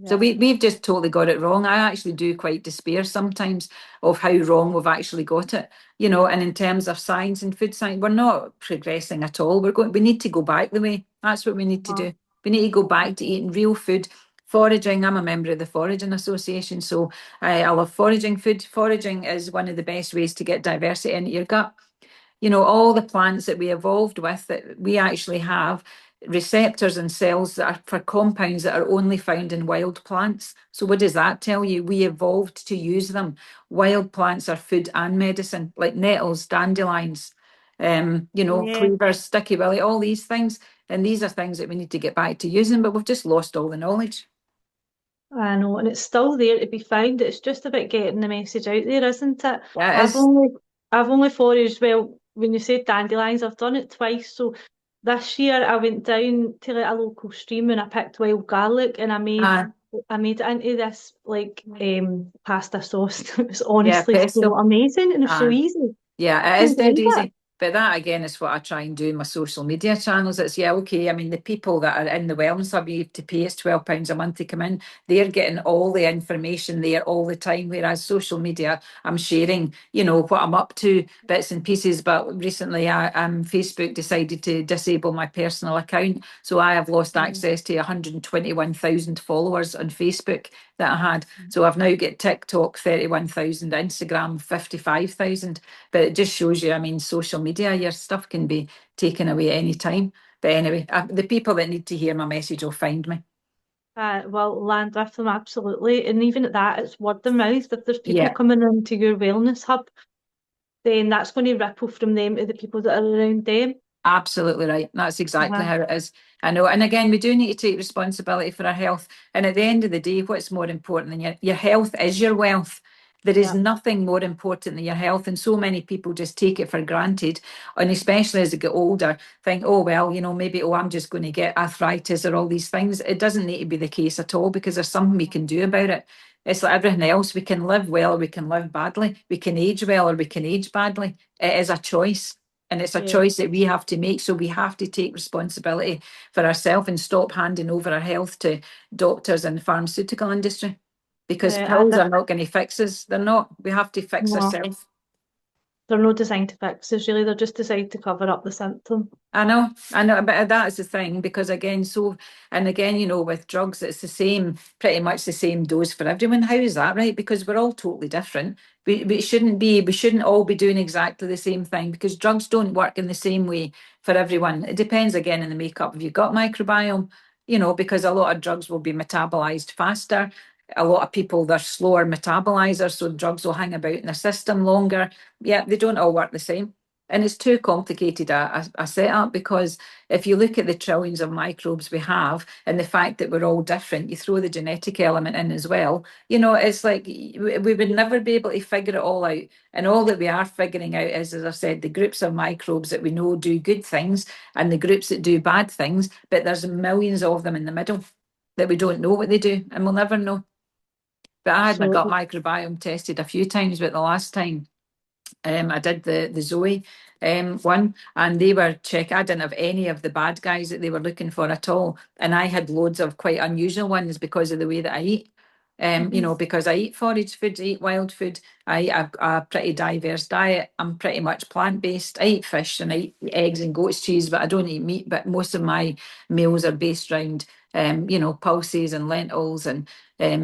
So Yeah. we've just totally got it wrong. I actually do quite despair sometimes of how wrong we've actually got it. And in terms of science and food science, we're not progressing at all. We need to go back the way. That's what we need to Uh-huh. do. We need to go back to eating real food. Foraging, I'm a member of the Foraging Association, so I love foraging food. Foraging is one of the best ways to get diversity into your gut. All the plants that we evolved with, that we actually have receptors and cells that are for compounds that are only found in wild plants. So what does that tell you? We evolved to use them. Wild plants are food and medicine, like nettles, dandelions, Yeah. clovers, sticky willy, all these things. And these are things that we need to get back to using, but we've just lost all the knowledge. I know, and it's still there to be found. It's just about getting the message out there, isn't it? Yeah, it I've is. only I've only foraged, well, when you said dandelions, I've done it twice. So this year I went down to like a local stream and I picked wild garlic and Uh, I made it into this like pasta sauce. It was yeah, honestly so pesto. amazing and it's so Uh, easy. Yeah, it is Couldn't dead believe it. easy. But that again is what I try and do in my social media channels. It's yeah, okay. I mean, the people that are in the wellness hub, you have to pay us £12 a month to come in. They're getting all the information there all the time. Whereas social media, I'm sharing, what I'm up to, bits and pieces. But recently, Facebook decided to disable my personal account, so I have lost Mm. access to 121,000 followers on Facebook that I had. So I've now got TikTok 31,000, Instagram 55,000. But it just shows you, I mean, social media, your stuff can be taken away any time. But anyway, the people that need to hear my message will find me. Well, land with them, absolutely. And even at that, it's word of mouth. If there's people Yeah, coming into your wellness hub, then that's going to ripple from them to the people that are around them. absolutely right. That's exactly Uh-huh. how it is. I know. And again, we do need to take responsibility for our health. And at the end of the day, what's more important than your health is your wealth. There is Yeah. nothing more important than your health. And so many people just take it for granted. And especially as they get older, think, oh, well, maybe, oh, I'm just going to get arthritis or all these things. It doesn't need to be the case at all, because there's something we can do about it. It's like everything else. We can live well or we can live badly. We can age well or we can age badly. It is a choice. And it's a Yeah. choice that we have to make. So we have to take responsibility for ourselves and stop handing over our health to doctors and the pharmaceutical industry, because Yeah, pills are not going to fix us. They're not. We have to fix no, ourselves. they're not designed to fix us, really. They're just designed to cover up the symptom. I know, but that is the thing, because again, and again, with drugs, it's the same, pretty much the same dose for everyone. How is that right? Because we're all totally different. We shouldn't all be doing exactly the same thing, because drugs don't work in the same way for everyone. It depends again on the makeup of your gut microbiome, because a lot of drugs will be metabolized faster. A lot of people, they're slower metabolizers, so drugs will hang about in the system longer. Yeah, they don't all work the same. And it's too complicated a setup, because if you look at the trillions of microbes we have and the fact that we're all different, you throw the genetic element in as well, it's like we would never be able to figure it all out. And all that we are figuring out is, as I said, the groups of microbes that we know do good things and the groups that do bad things, but there's millions of them in the middle that we don't know what they do, and we'll never know. But I had my So gut microbiome tested a few times, but the last time I did the Zoe one, and they were check. I didn't have any of the bad guys that they were looking for at all, and I had loads of quite unusual ones because of the way that I eat. mhm. Because I eat forage foods, I eat wild food. I eat a pretty diverse diet. I'm pretty much plant-based. I eat fish and I eat eggs and goat's cheese, but I don't eat meat. But most of my meals are based around, pulses and lentils and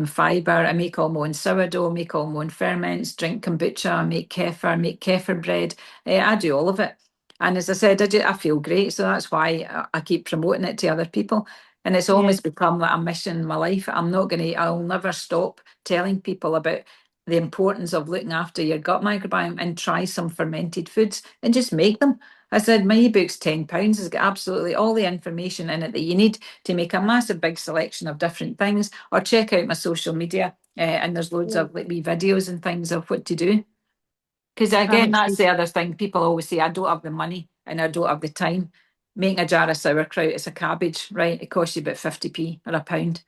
fibre. I make all my own sourdough, make all my own ferments, drink kombucha, make kefir bread. I do all of it. And as I said, I feel great. So that's why I keep promoting it to other people. And it's Yeah, almost become like a mission in my life. I'll never stop telling people about the importance of looking after your gut microbiome, and try some fermented foods and just make them. I said, my ebook's £10. It's got absolutely all the information in it that you need to make a massive big selection of different things. Or check out my social media, and there's loads yeah. of like wee videos and things of what to do. Because I'm again, that's excited. the other thing. People always say, I don't have the money and I don't have the time. Making a jar of sauerkraut, it's a cabbage, right? It costs you about 50p or a pound.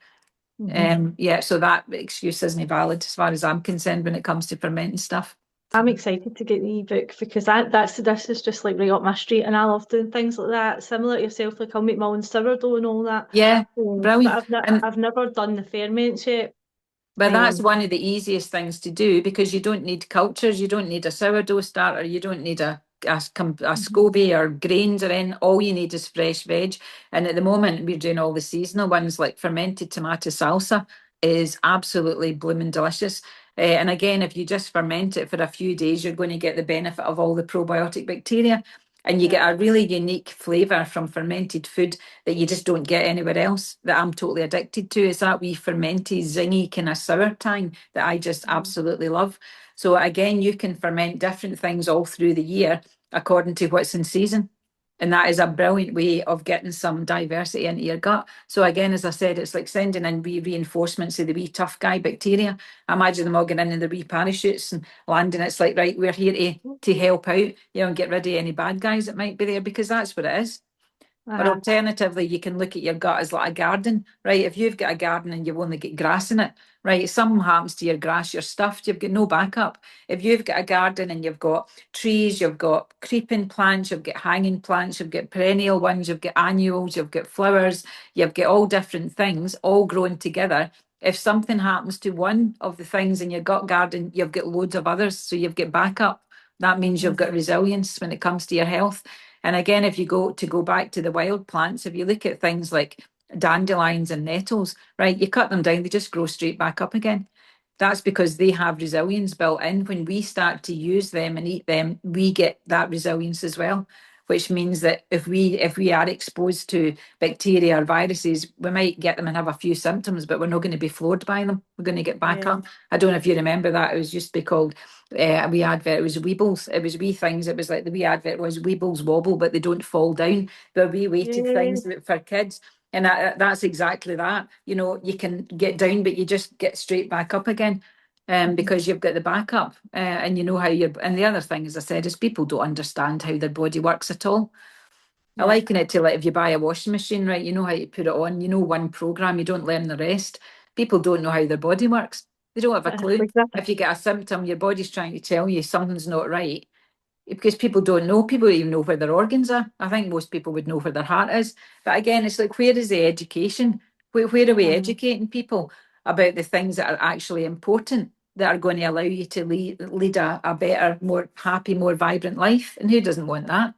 Mhm. Yeah, so that excuse isn't valid as far as I'm concerned when it comes to fermenting stuff. I'm excited to get the ebook because this is just like right up my street, and I love doing things like that. Similar to yourself, like I'll make my own sourdough and all that. Yeah, But brilliant. And I've never done the ferments yet. but that's Um, one of the easiest things to do, because you don't need cultures, you don't need a sourdough starter, you don't need a mhm. SCOBY or grains or anything. All you need is fresh veg. And at the moment, we're doing all the seasonal ones, like fermented tomato salsa is absolutely blooming delicious. And again, if you just ferment it for a few days, you're going to get the benefit of all the probiotic bacteria. And you Yeah, get a really unique flavour from fermented food that you just don't get anywhere else, that I'm totally addicted to. Is that wee fermented, zingy kind of sour tang that I just mhm. absolutely love. So again, you can ferment different things all through the year according to what's in season. And that is a brilliant way of getting some diversity into your gut. So again, as I said, it's like sending in wee reinforcements of the wee tough guy bacteria. I imagine them all getting in the wee parachutes and landing. It's like, right, we're here to help out, and get rid of any bad guys that might be there, because that's what it is. Or Uh-huh. alternatively, you can look at your gut as like a garden, right? If you've got a garden and you've only got grass in it, right? If something happens to your grass, you're stuffed, you've got no backup. If you've got a garden and you've got trees, you've got creeping plants, you've got hanging plants, you've got perennial ones, you've got annuals, you've got flowers, you've got all different things all growing together. If something happens to one of the things in your gut garden, you've got loads of others. So you've got backup. That means you've got resilience when it comes to your health. And again, if you go back to the wild plants, if you look at things like dandelions and nettles, right, you cut them down, they just grow straight back up again. That's because they have resilience built in. When we start to use them and eat them, we get that resilience as well. Which means that if we are exposed to bacteria or viruses, we might get them and have a few symptoms, but we're not going to be floored by them. We're going to get back Yeah, up. I don't know if you remember that. It was used to be called a wee advert. It was Weebles. It was wee things. It was like the wee advert was Weebles wobble, but they don't fall down. They're wee weighted yeah. things for kids. And that's exactly that. You can get down, but you just get straight back up again. Mhm. Because you've got the backup, and you know how you're. And the other thing, as I said, is people don't understand how their body works at all. I Yeah, liken it to like if you buy a washing machine, right? You know how to put it on. You know one program. You don't learn the rest. People don't know how their body works. They don't have a clue. exactly. If you get a symptom, your body's trying to tell you something's not right, because people don't know. People don't even know where their organs are. I think most people would know where their heart is. But again, it's like, where is the education? Where are we Uh-huh. educating people about the things that are actually important, that are going to allow you to lead a better, more happy, more vibrant life? And who doesn't want that?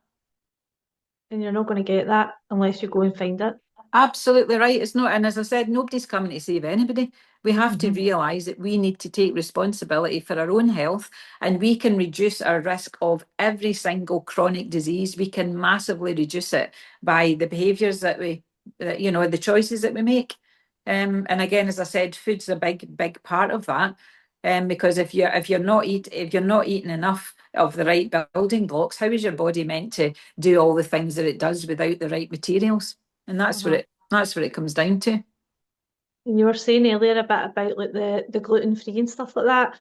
And you're not going to get that unless you go and find it. Absolutely right. It's not, and as I said, nobody's coming to save anybody. We have to Mhm. realise that we need to take responsibility for our own health, and we can reduce our risk of every single chronic disease. We can massively reduce it by the behaviours the choices that we make. And again, as I said, food's a big, big part of that. Because if you're not eating enough of the right building blocks, how is your body meant to do all the things that it does without the right materials? And that's what it comes down to. And you were saying earlier a bit about like the gluten free and stuff like that.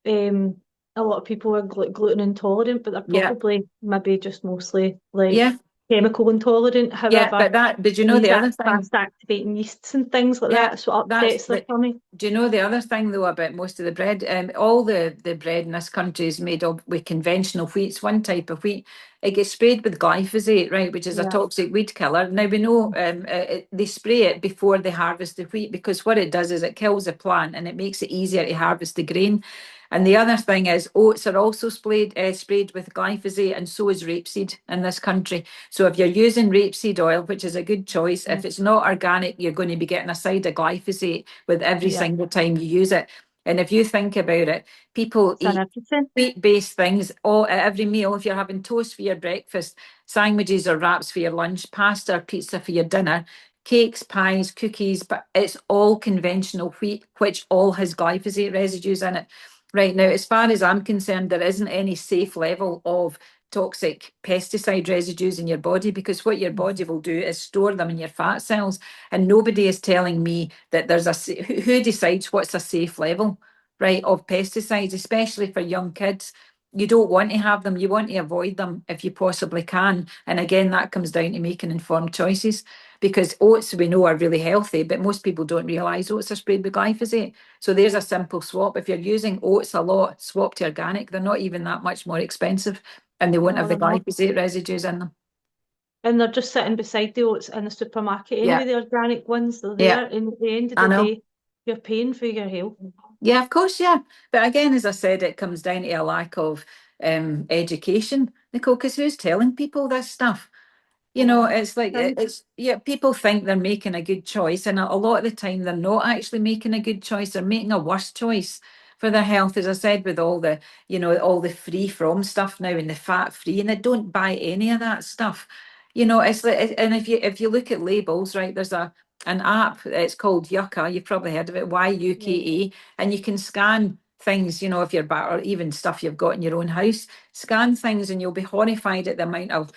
Um, a lot of people are gluten intolerant, but they're Yeah, probably maybe just mostly like yeah, chemical intolerant. yeah. However, But you know these the other thing? fast activating yeasts and things like Yeah, that, so it that's upsets their the. tummy. Do you know the other thing though about most of the bread? All the bread in this country is made of with conventional wheat. It's one type of wheat. It gets sprayed with glyphosate, right, which is a Yeah. toxic weed killer. Now we know they spray it before they harvest the wheat because what it does is it kills the plant and it makes it easier to harvest the grain. And the other thing is oats are also sprayed with glyphosate, and so is rapeseed in this country. So if you're using rapeseed oil, which is a good choice, if Mm. it's not organic, you're going to be getting a side of glyphosate with every Yeah. single time you use it. And if you think about it, people It's in eat everything. wheat-based things all at every meal. If you're having toast for your breakfast, sandwiches or wraps for your lunch, pasta or pizza for your dinner, cakes, pies, cookies, but it's all conventional wheat, which all has glyphosate residues in it. Right now, Yeah. as far as I'm concerned, there isn't any safe level of toxic pesticide residues in your body because what your Mhm. body will do is store them in your fat cells. And nobody is telling me that there's who decides what's a safe level, right, of pesticides, especially for young kids. You don't want to have them. You want to avoid them if you possibly can. And again, that comes down to making informed choices because oats we know are really healthy, but most people don't realise oats are sprayed with glyphosate. So there's a simple swap. If you're using oats a lot, swap to organic. They're not even that much more expensive and they won't No, have the they're not. glyphosate residues in them. And they're just sitting beside the oats in the supermarket Yeah, anyway, the organic ones, they're yeah, there. And at the end of I the know. day, you're paying for your health. Yeah, of course, yeah. But again, as I said, it comes down to a lack of education, Nicole, because who's telling people this stuff? You know, Oh, it's like and yeah, people think they're making a good choice, and a lot of the time they're not actually making a good choice. They're making a worse choice for their health, as I said, with all the, all the free from stuff now and the fat free, and they don't buy any of that stuff. It's like, and if you look at labels, right, there's an app, it's called Yucca, you've probably heard of it, yeah, YUKA, and you can scan things, if you're back, or even stuff you've got in your own house, scan things and you'll be horrified at the amount of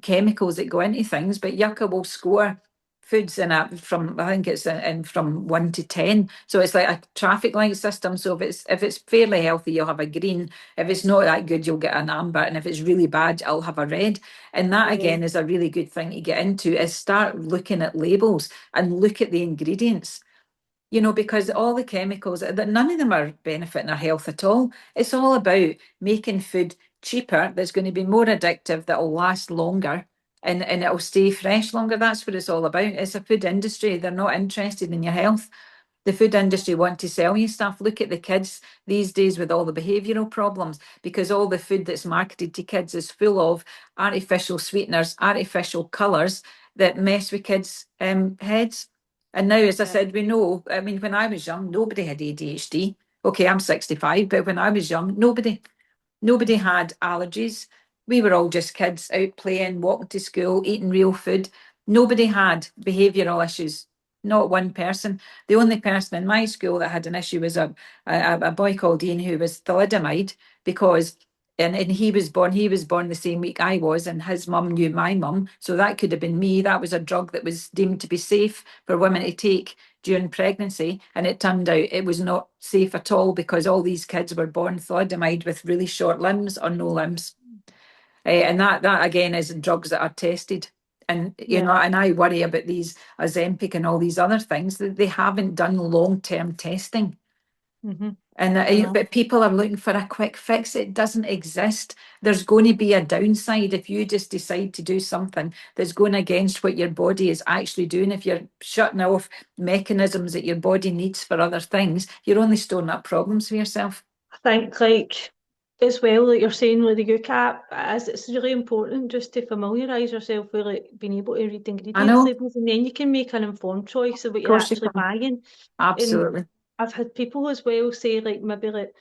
chemicals that go into things. But Yucca will score foods in it from, I think it's in from 1 to 10. So it's like a traffic light system. So if it's fairly healthy, you'll have a green. If it's not that good, you'll get an amber. And if it's really bad, I'll have a red. And that yeah. again is a really good thing to get into, is start looking at labels and look at the ingredients. Because all the chemicals, that none of them are benefiting our health at all. It's all about making food cheaper, that's going to be more addictive, that will last longer, and it'll stay fresh longer. That's what it's all about. It's a food industry. They're not interested in your health. The food industry want to sell you stuff. Look at the kids these days with all the behavioural problems, because all the food that's marketed to kids is full of artificial sweeteners, artificial colours that mess with kids' heads. And now, as I Yeah. said, we know, I mean, when I was young, nobody had ADHD. Okay, I'm 65, but when I was young, nobody Mhm. had allergies. We were all just kids out playing, walking to school, eating real food. Nobody had behavioural issues. Not one person. The only person in my school that had an issue was a boy called Ian, who was thalidomide, because and he was born the same week I was, and his mum knew my mum. So that could have been me. That was a drug that was deemed to be safe for women to take during pregnancy. And it turned out it was not safe at all, because all these kids were born thalidomide with really short limbs or no limbs. And that again is drugs that are tested. And Yeah. and I worry about these Ozempic and all these other things, that they haven't done long-term testing. Hmm. And I know. but people are looking for a quick fix. It doesn't exist. There's going to be a downside if you just decide to do something that's going against what your body is actually doing. If you're shutting off mechanisms that your body needs for other things, you're only storing up problems for yourself. I think like as well, like you're saying with the UCAP, as it's really important just to familiarise yourself with like being able to read the I ingredients know, of labels, and then you can make an informed choice of what you're course you actually can. buying. And Absolutely. I've had people as well say like maybe like,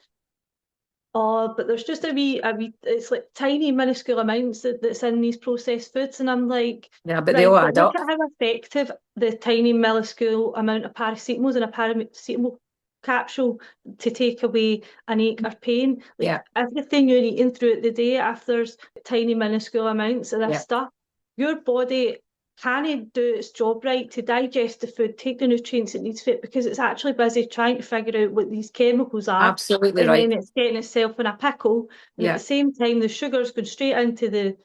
oh, but there's just a wee, it's like tiny minuscule amounts that's in these processed foods. And I'm like, Yeah, but they right, all but add look up. at how effective the tiny minuscule amount of paracetamol is in a paracetamol capsule to take away an ache or pain. Like Yeah. everything you're eating throughout the day, if there's tiny minuscule amounts of this Yeah. stuff, your body can't do its job right to digest the food, take the nutrients it needs for it, because it's actually busy trying to figure out what these chemicals are, Absolutely and right. then it's getting itself in a pickle. And at Yeah. the same time, the sugar's going straight into the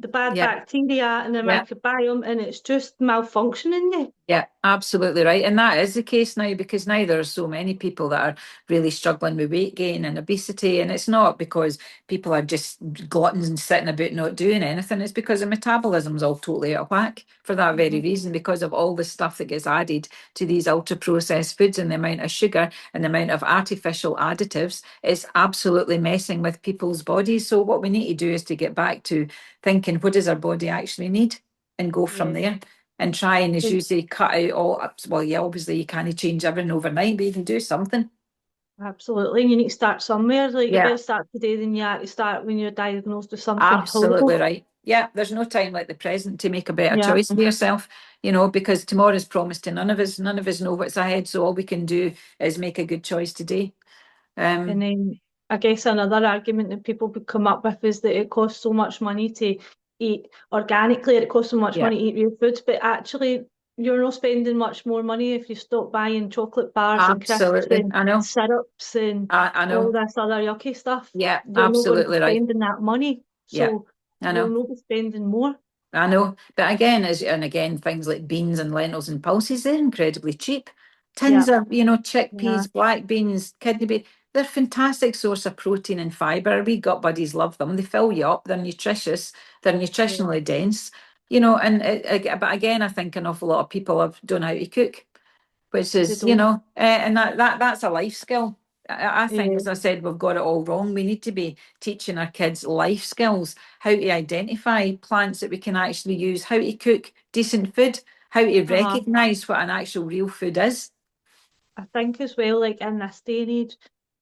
bad Yeah. bacteria and the Yeah. microbiome, and it's just malfunctioning there. Yeah, absolutely right. And that is the case now, because now there are so many people that are really struggling with weight gain and obesity. And it's not because people are just gluttons and sitting about not doing anything. It's because the metabolism's all totally out of whack for that very reason, because of all the stuff that gets added to these ultra processed foods and the amount of sugar and the amount of artificial additives. It's absolutely messing with people's bodies. So what we need to do is to get back to thinking, what does our body actually need, and go from Yeah. there. And try and, as you say, cut out all ups. Well, yeah, obviously you can't change everything overnight, but you can do something. Absolutely. And you need to start somewhere. Like you Yeah, better start today than you have to start when you're diagnosed with something absolutely horrible. right. Yeah, there's no time like the present to make a better Yeah. choice for yourself, because tomorrow's promised to none of us. None of us know what's ahead. So all we can do is make a good choice today. And Um, then I guess another argument that people would come up with is that it costs so much money to eat organically, it costs so much yeah, money to eat real foods, but actually you're not spending much more money if you stop buying chocolate bars and crisps absolutely. and I know. syrups and I all know. this other yucky stuff. Yeah, You're not going to be absolutely right. spending that money. Yeah, So I you'll know. not be spending more. I know, but again, things like beans and lentils and pulses, they're incredibly cheap. Yeah. Tins of, Yeah. chickpeas, black beans, kidney beans, they're a fantastic source of protein and fibre. We gut buddies love them. They fill you up. They're nutritious. They're Yeah. nutritionally dense. And but again, I think an awful lot of people don't know how to cook, which They is, don't. and that's a life skill. I think, Yeah. as I said, we've got it all wrong. We need to be teaching our kids life skills, how to identify plants that we can actually use, how to cook decent food, how to Uh-huh. recognise what an actual real food is. I think as well, like in this day and age,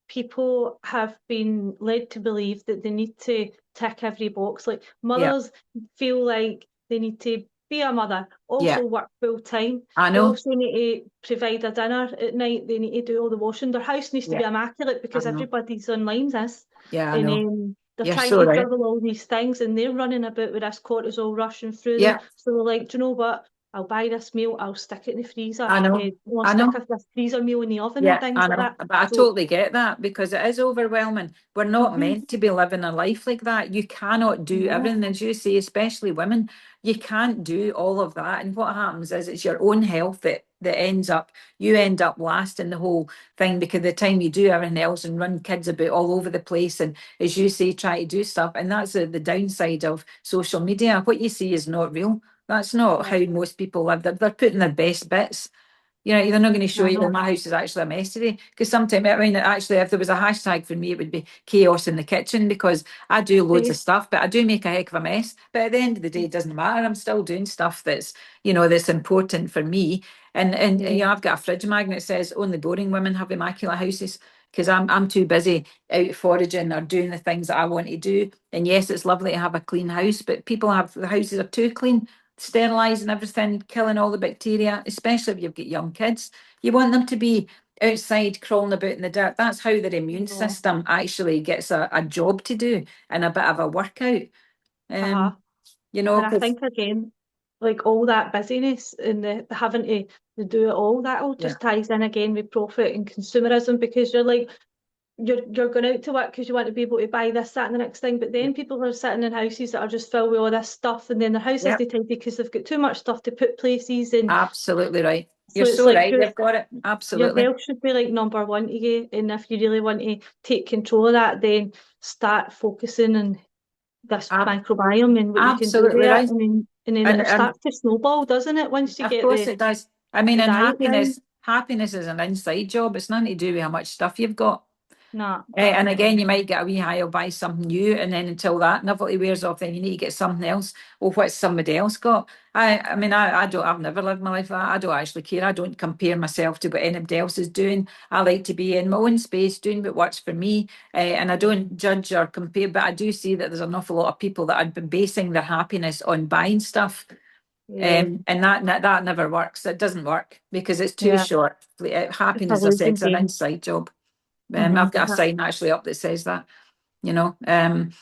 people have been led to believe that they need to tick every box. Like Yeah, mothers feel like they need to be a mother, yeah, also work full time. I They know. also need to provide a dinner at night. They need to do all the washing. Their house needs to be Yeah, immaculate I because know. everybody's online this. Yeah, I And know. they're You're trying so to right. juggle all these things and they're running about with this cortisol rushing through them. Yeah, So they're like, do you know what? I'll buy this meal, I'll stick it in the freezer. I know. I'll I stick know. this freezer meal in the oven and Yeah, things I like know. that. But I So, totally get that, because it is overwhelming. We're not mhm, meant to be living a life like that. You cannot do no, everything, as you say, especially women. You can't do all of that. And what happens is it's your own health that you end up last in the whole thing, because the time you do everything else and run kids about all over the place and, as you say, try to do stuff. And that's the downside of social media. What you see is not real. That's not yeah, how most people live. They're putting their best bits. They're not going to show I you that know. my house is actually a mess today. Because sometimes, I mean, actually, if there was a hashtag for me, it would be chaos in the kitchen, because I do loads of See, stuff, but I do make a heck of a mess. But at the end of the day, it doesn't matter. I'm still doing stuff that's important for me. And yeah, I've got a fridge magnet that says only boring women have immaculate houses, because I'm too busy out foraging or doing the things that I want to do. And yes, it's lovely to have a clean house, but people have the houses are too clean, sterilising everything, killing all the bacteria, especially if you've got young kids. You want them to be outside crawling about in the dirt. That's how their immune no, system actually gets a job to do and a bit of a workout. uh-huh. Um, And I because think again, like all that busyness and the having to do it all, that all yeah, just ties in again with profit and consumerism, because you're like, you're going out to work because you want to be able to buy this, that, and the next thing. But yeah, then people are sitting in houses that are just filled with all this stuff, and then their house yeah, isn't tidy because they've got too much stuff to put places. And absolutely right. so You're it's so like right. You've got it. your Absolutely. health should be like number one to you. And if you really want to take control of that, then start focusing on this Ab- microbiome and what you can do Absolutely there. right. And then And it starts to snowball, doesn't it? Once you of get course it does. I mean, the and diet down. happiness is an inside job. It's nothing to do with how much stuff you've got. Nah, And again, you might get a wee high or buy something new, and then until that novelty wears off, then you need to get something else. Or what's somebody else got? I mean, I don't. I've never lived my life like that. I don't actually care. I don't compare myself to what anybody else is doing. I like to be in my own space, doing what works for me, and I don't judge or compare. But I do see that there's an awful lot of people that are basing their happiness on buying stuff. Yeah. And that never works. It doesn't work because it's too Yeah. short. It's a Happiness, as I said, losing is an game. inside job. I've Mm-hmm. got a sign actually up that says that, you know, and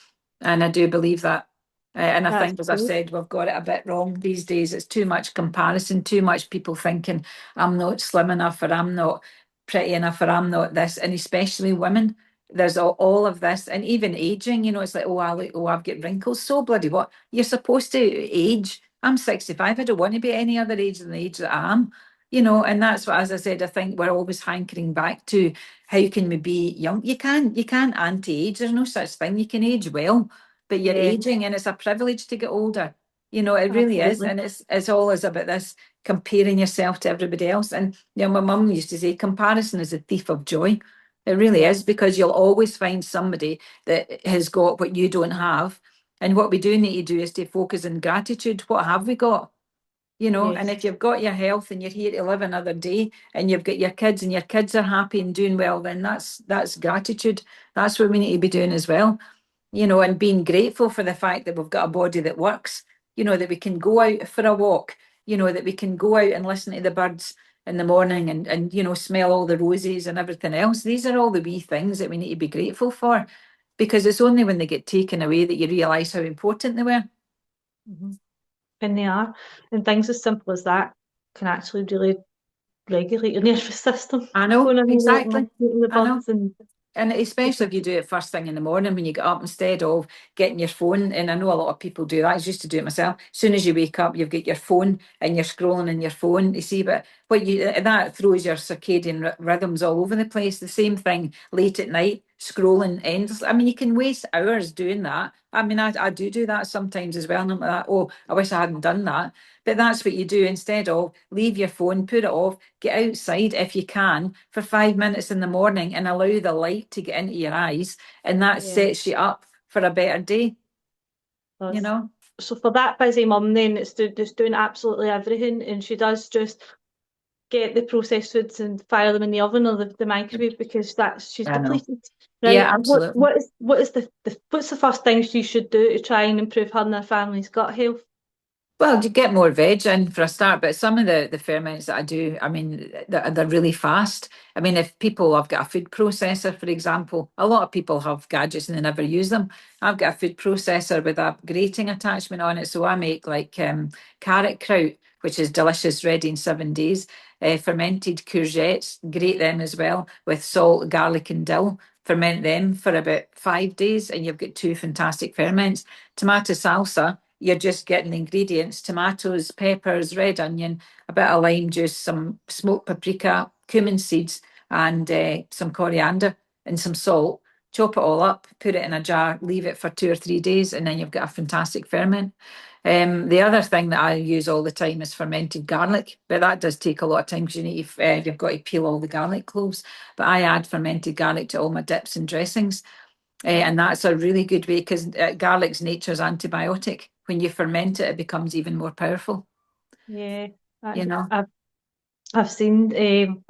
I do believe that. And I That's think, as I've good. said, we've got it a bit wrong these days. It's too much comparison, too much people thinking I'm not slim enough, or I'm not pretty enough, or I'm not this. And especially women, there's all of this, and even aging. You know, it's like, oh, I've got wrinkles. So bloody what? You're supposed to age. I'm 65. I don't want to be any other age than the age that I am. You know, and that's what, as I said, I think we're always hankering back to how can we be young? You can't anti-age. There's no such thing. You can age well, but you're Yeah, aging, and it's a privilege to get older. You know, it really is. absolutely. And it's always about this comparing yourself to everybody else. And you know, my mum used to say comparison is a thief of joy. It really Yeah, is, because you'll always find somebody that has got what you don't have. And what we do need to do is to focus on gratitude. What have we got? You know, and yes. if you've got your health and you're here to live another day, and you've got your kids and your kids are happy and doing well, then that's gratitude. That's what we need to be doing as well, you know, and being grateful for the fact that we've got a body that works, you know, that we can go out for a walk, you know, that we can go out and listen to the birds in the morning, and you know, smell all the roses and everything else. These are all the wee things that we need to be grateful for, because it's only when they get taken away that you realise how important they were. Hmm. And they are. And things as simple as that can actually really regulate your nervous system. I know, Going on a walk and exactly. listening to the I know. birds and And especially if you do it first thing in the morning when you get up, instead of getting your phone. And I know a lot of people do that. I used to do it myself. As soon as you wake up, you've got your phone and you're scrolling in your phone. You see, but that throws your circadian rhythms all over the place. The same thing late at night, scrolling endlessly. I mean, you can waste hours doing that. I mean, I do that sometimes as well. And I'm like, that, oh, I wish I hadn't done that. But that's what you do instead of leave your phone, put it off, get outside if you can for 5 minutes in the morning and allow the light to get into your eyes, and that yeah. sets you up for a better day, you Does. know. So for that busy mum then it's just doing absolutely everything, and she does just get the processed foods and fire them in the oven or the microwave because that's she's I know. depleted. Yeah, Right. What absolutely. what is what's the first thing she should do to try and improve her and her family's gut health? Well, you get more veg in for a start, but some of the ferments that I do, I mean, they're really fast. I mean, if people have got a food processor, for example, a lot of people have gadgets and they never use them. I've got a food processor with a grating attachment on it, so I make like carrot kraut, which is delicious, ready in 7 days. Fermented courgettes, grate them as well with salt, garlic, and dill. Ferment them for about 5 days, and you've got two fantastic ferments. Tomato salsa, you're just getting the ingredients: tomatoes, peppers, red onion, a bit of lime juice, some smoked paprika, cumin seeds, and some coriander and some salt. Chop it all up, put it in a jar, leave it for 2 or 3 days, and then you've got a fantastic ferment. The other thing that I use all the time is fermented garlic, but that does take a lot of time because you've got to peel all the garlic cloves. But I add fermented garlic to all my dips and dressings. And that's a really good way, because garlic's nature's antibiotic. When you ferment it, it becomes even more powerful, Yeah, you that's know. I've seen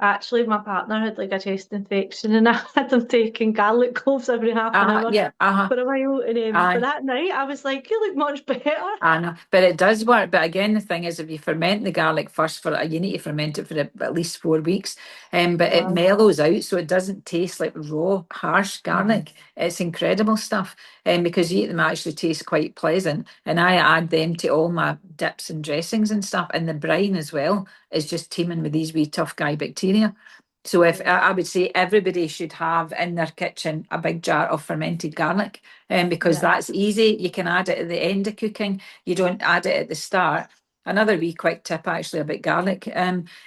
actually my partner had like a chest infection and I had him taking garlic cloves every half an hour Yeah, for a while, and but aye. that night I was like, you look much better. I know, but it does work. But again, the thing is, if you ferment the garlic first, you need to ferment it for at least 4 weeks. But it Wow. mellows out, so it doesn't taste like raw, harsh Mhm. garlic. It's incredible stuff. Because you eat them, actually taste quite pleasant. And I add them to all my dips and dressings and stuff. And the brine as well is just teeming with these wee tough guy bacteria. So if Yeah. I would say everybody should have in their kitchen a big jar of fermented garlic, because Yeah. that's easy. You can add it at the end of cooking. You don't add it at the start. Another wee quick tip actually about garlic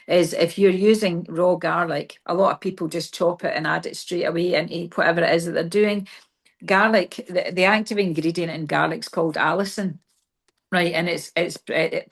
is, if you're using raw garlic, a lot of people just chop it and add it straight away and eat whatever it is that they're doing. Garlic, the active ingredient in garlic is called allicin. Right, and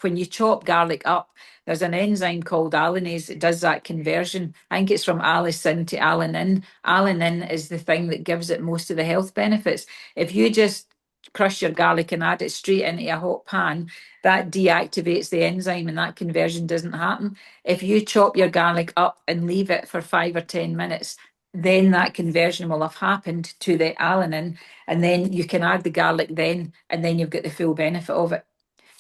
when you chop garlic up, there's an enzyme called alanase. It does that conversion. I think it's from allicin to alanine. Alanine is the thing that gives it most of the health benefits. If you just crush your garlic and add it straight into a hot pan, that deactivates the enzyme and that conversion doesn't happen. If you chop your garlic up and leave it for 5 or 10 minutes, then that conversion will have happened to the alanine, and then you can add the garlic then, and then you've got the full benefit of it.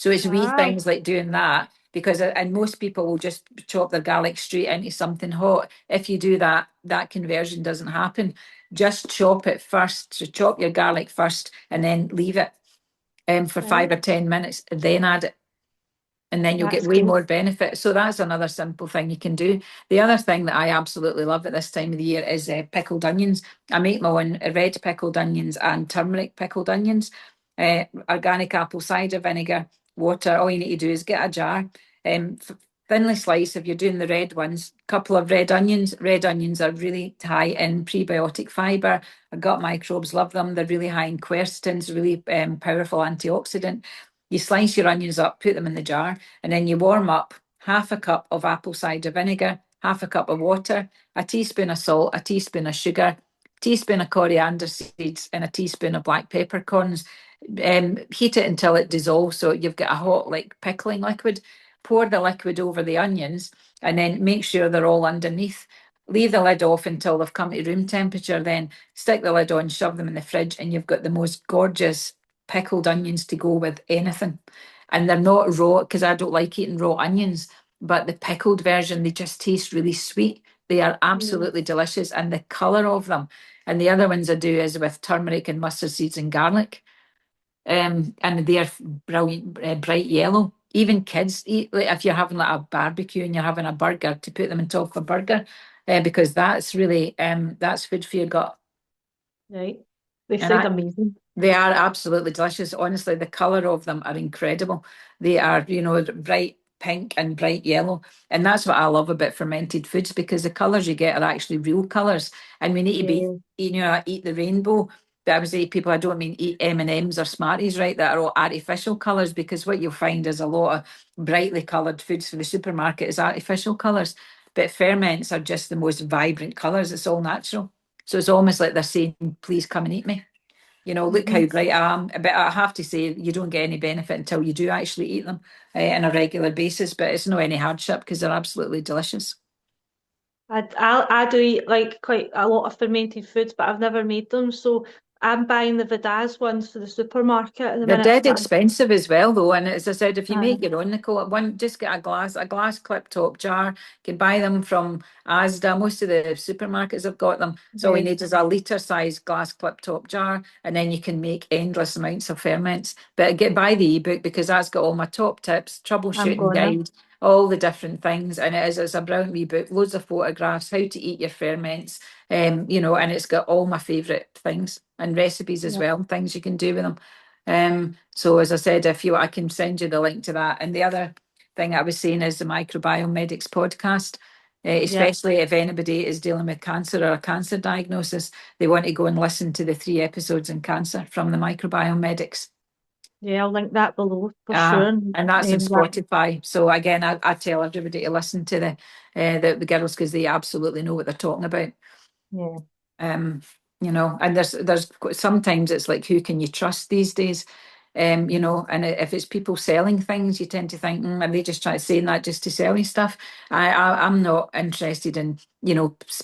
So it's wee Wow. things like doing that, because and most people will just chop their garlic straight into something hot. If you do that, that conversion doesn't happen. Just chop it first. So chop your garlic first and then leave it for Right. 5 or 10 minutes, then add it, and then you'll get That's way good. more benefit. So that's another simple thing you can do. The other thing that I absolutely love at this time of the year is pickled onions. I make my own red pickled onions and turmeric pickled onions. Organic apple cider vinegar, water. All you need to do is get a jar, thinly slice if you're doing the red ones, couple of red onions. Red onions are really high in prebiotic fibre. Our gut microbes love them. They're really high in quercetins, really powerful antioxidant. You slice your onions up, put them in the jar, and then you warm up half a cup of apple cider vinegar, half a cup of water, a teaspoon of salt, a teaspoon of sugar, teaspoon of coriander seeds, and a teaspoon of black peppercorns. Heat it until it dissolves, so you've got a hot, like, pickling liquid. Pour the liquid over the onions, and then make sure they're all underneath. Leave the lid off until they've come to room temperature. Then stick the lid on, shove them in the fridge, and you've got the most gorgeous pickled onions to go with anything. And they're not raw, because I don't like eating raw onions, but the pickled version, they just taste really sweet. They are Yeah. absolutely delicious, and the colour of them. And the other ones I do is with turmeric and mustard seeds and garlic. And they're brilliant, bright yellow. Even kids eat, like if you're having like a barbecue and you're having a burger, to put them on top of a burger, because that's really that's food for your gut. Right. They And sound I, amazing. they are absolutely delicious. Honestly, the colour of them are incredible. They are, bright pink and bright yellow. And that's what I love about fermented foods, because the colours you get are actually real colours. And we need to be, Yeah. eat the rainbow. But I would say people, I don't mean eat M&Ms or Smarties, right? That are all artificial colours, because what you'll find is a lot of brightly coloured foods for the supermarket is artificial colours. But ferments are just the most vibrant colours. It's all natural. So it's almost like they're saying, please come and eat me. Look Hmm. how bright I am. But I have to say, you don't get any benefit until you do actually eat them on a regular basis. But it's no any hardship, because they're absolutely delicious. I do eat like quite a lot of fermented foods, but I've never made them. So I'm buying the Vidaz ones for the supermarket at the They're minute. dead expensive as well, though. And as I said, if you Uh, make your own, Nicole, just get a glass clip top jar. You can buy them from Asda. Most of the supermarkets have got them. So all we yeah, need is a litre size glass clip top jar, and then you can make endless amounts of ferments. But buy the ebook, because that's got all my top tips, I'm troubleshooting gonna. guide, all the different things. And it's a brilliant wee book, loads of photographs, how to eat your ferments, and it's got all my favourite things and recipes as Yeah, well, and things you can do with them. So as I said, I can send you the link to that. And the other thing I was saying is the Microbiome Medics podcast, yeah, especially if anybody is dealing with cancer or a cancer diagnosis, they want to go and listen to the 3 episodes on cancer from the Microbiome Medics. yeah. I'll link that below for sure. And that's on That, Spotify. So again, I tell everybody to listen to the girls, because they absolutely know what they're talking about. yeah. um and there's sometimes it's like, who can you trust these days? And if it's people selling things, you tend to think, are they just trying to say that just to sell you stuff? I'm not interested in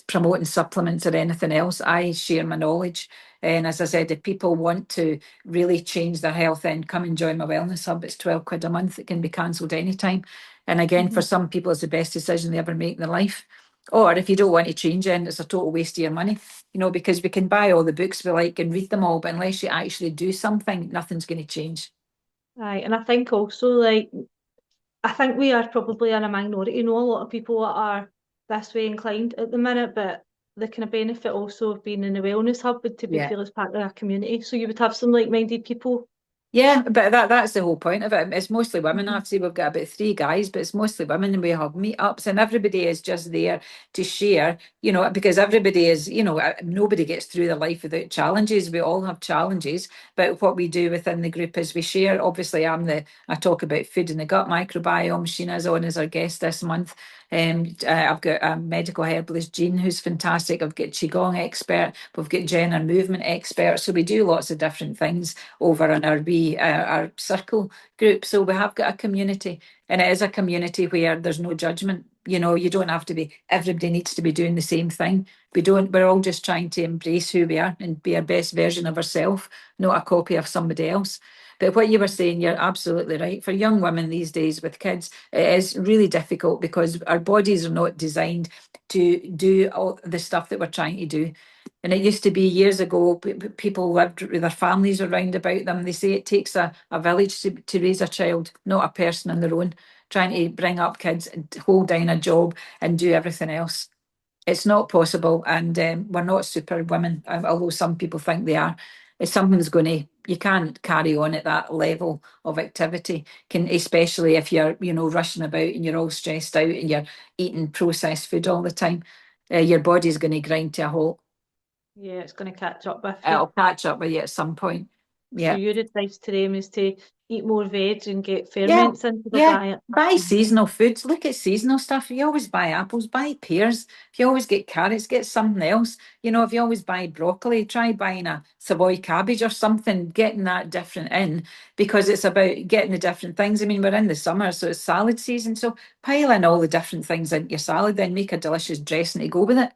promoting supplements or anything else. I share my knowledge, and as I said, if people want to really change their health, then come and join my wellness hub. It's 12 quid a month. It can be cancelled anytime, and again, for Mhm. some people, it's the best decision they ever make in their life. Or if you don't want to change it, it's a total waste of your money, because we can buy all the books we like and read them all, but unless you actually do something, nothing's going to change. Right, and I think also like I think we are probably in a minority. You know, a lot of people that are this way inclined at the minute, but the kind of benefit also of being in a wellness hub would to be Yeah. feel as part of a community. So you would have some like-minded people. Yeah, but that's the whole point of it. It's mostly women. Mhm. I'd say we've got about 3 guys, but it's mostly women, and we have meetups, and everybody is just there to share, because everybody is, nobody gets through their life without challenges. We all have challenges, but what we do within the group is we share. Obviously, I talk about food and the gut microbiome. Sheena's on as our guest this month. I've got a medical herbalist, Jean, who's fantastic. I've got Qigong expert. We've got Jen, our movement expert. So we do lots of different things over in our circle group. So we have got a community, and it is a community where there's no judgment. You don't have to be. Everybody needs to be doing the same thing. We don't. We're all just trying to embrace who we are and be our best version of ourselves, not a copy of somebody else. But what you were saying, you're absolutely right. For young women these days with kids, it is really difficult because our bodies are not designed to do all the stuff that we're trying to do. And it used to be years ago, people lived with their families around about them. They say it takes a village to raise a child, not a person on their own, trying to bring up kids and hold down a job and do everything else. It's not possible, and we're not super women, although some people think they are. If something's going to, you can't carry on at that level of activity, especially if you're, rushing about and you're all stressed out and you're eating processed food all the time. Your body's going to grind to a halt. Yeah, it's going to catch up with you. It'll catch up with you at some point. So Yeah. your advice to them is to eat more veg and get Yeah, ferments into the yeah. diet. Buy seasonal foods. Look at seasonal stuff. You always buy apples, buy pears. If you always get carrots, get something else. If you always buy broccoli, try buying a Savoy cabbage or something, getting that different in because it's about getting the different things. I mean, we're in the summer, so it's salad season. So pile in all the different things in your salad, then make a delicious dressing to go with it.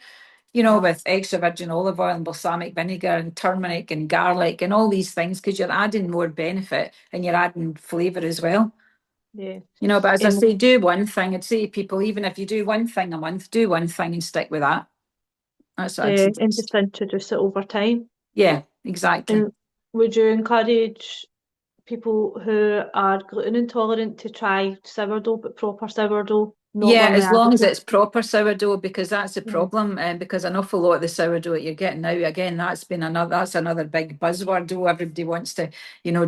With extra virgin olive oil and balsamic vinegar and turmeric and garlic and all these things because you're adding more benefit and you're adding flavour as well. Yeah. But as I And say, do one thing. I'd say to people, even if you do one thing a month, do one thing and stick with that. That's what I'd yeah, and suggest. just introduce it over time. Yeah, exactly. And would you encourage people who are gluten intolerant to try sourdough, but proper sourdough, not Yeah, one with as long as additives? it's proper sourdough, because that's the Yeah. problem. And because an awful lot of the sourdough that you're getting now, again, that's another big buzzword. Oh, everybody wants to,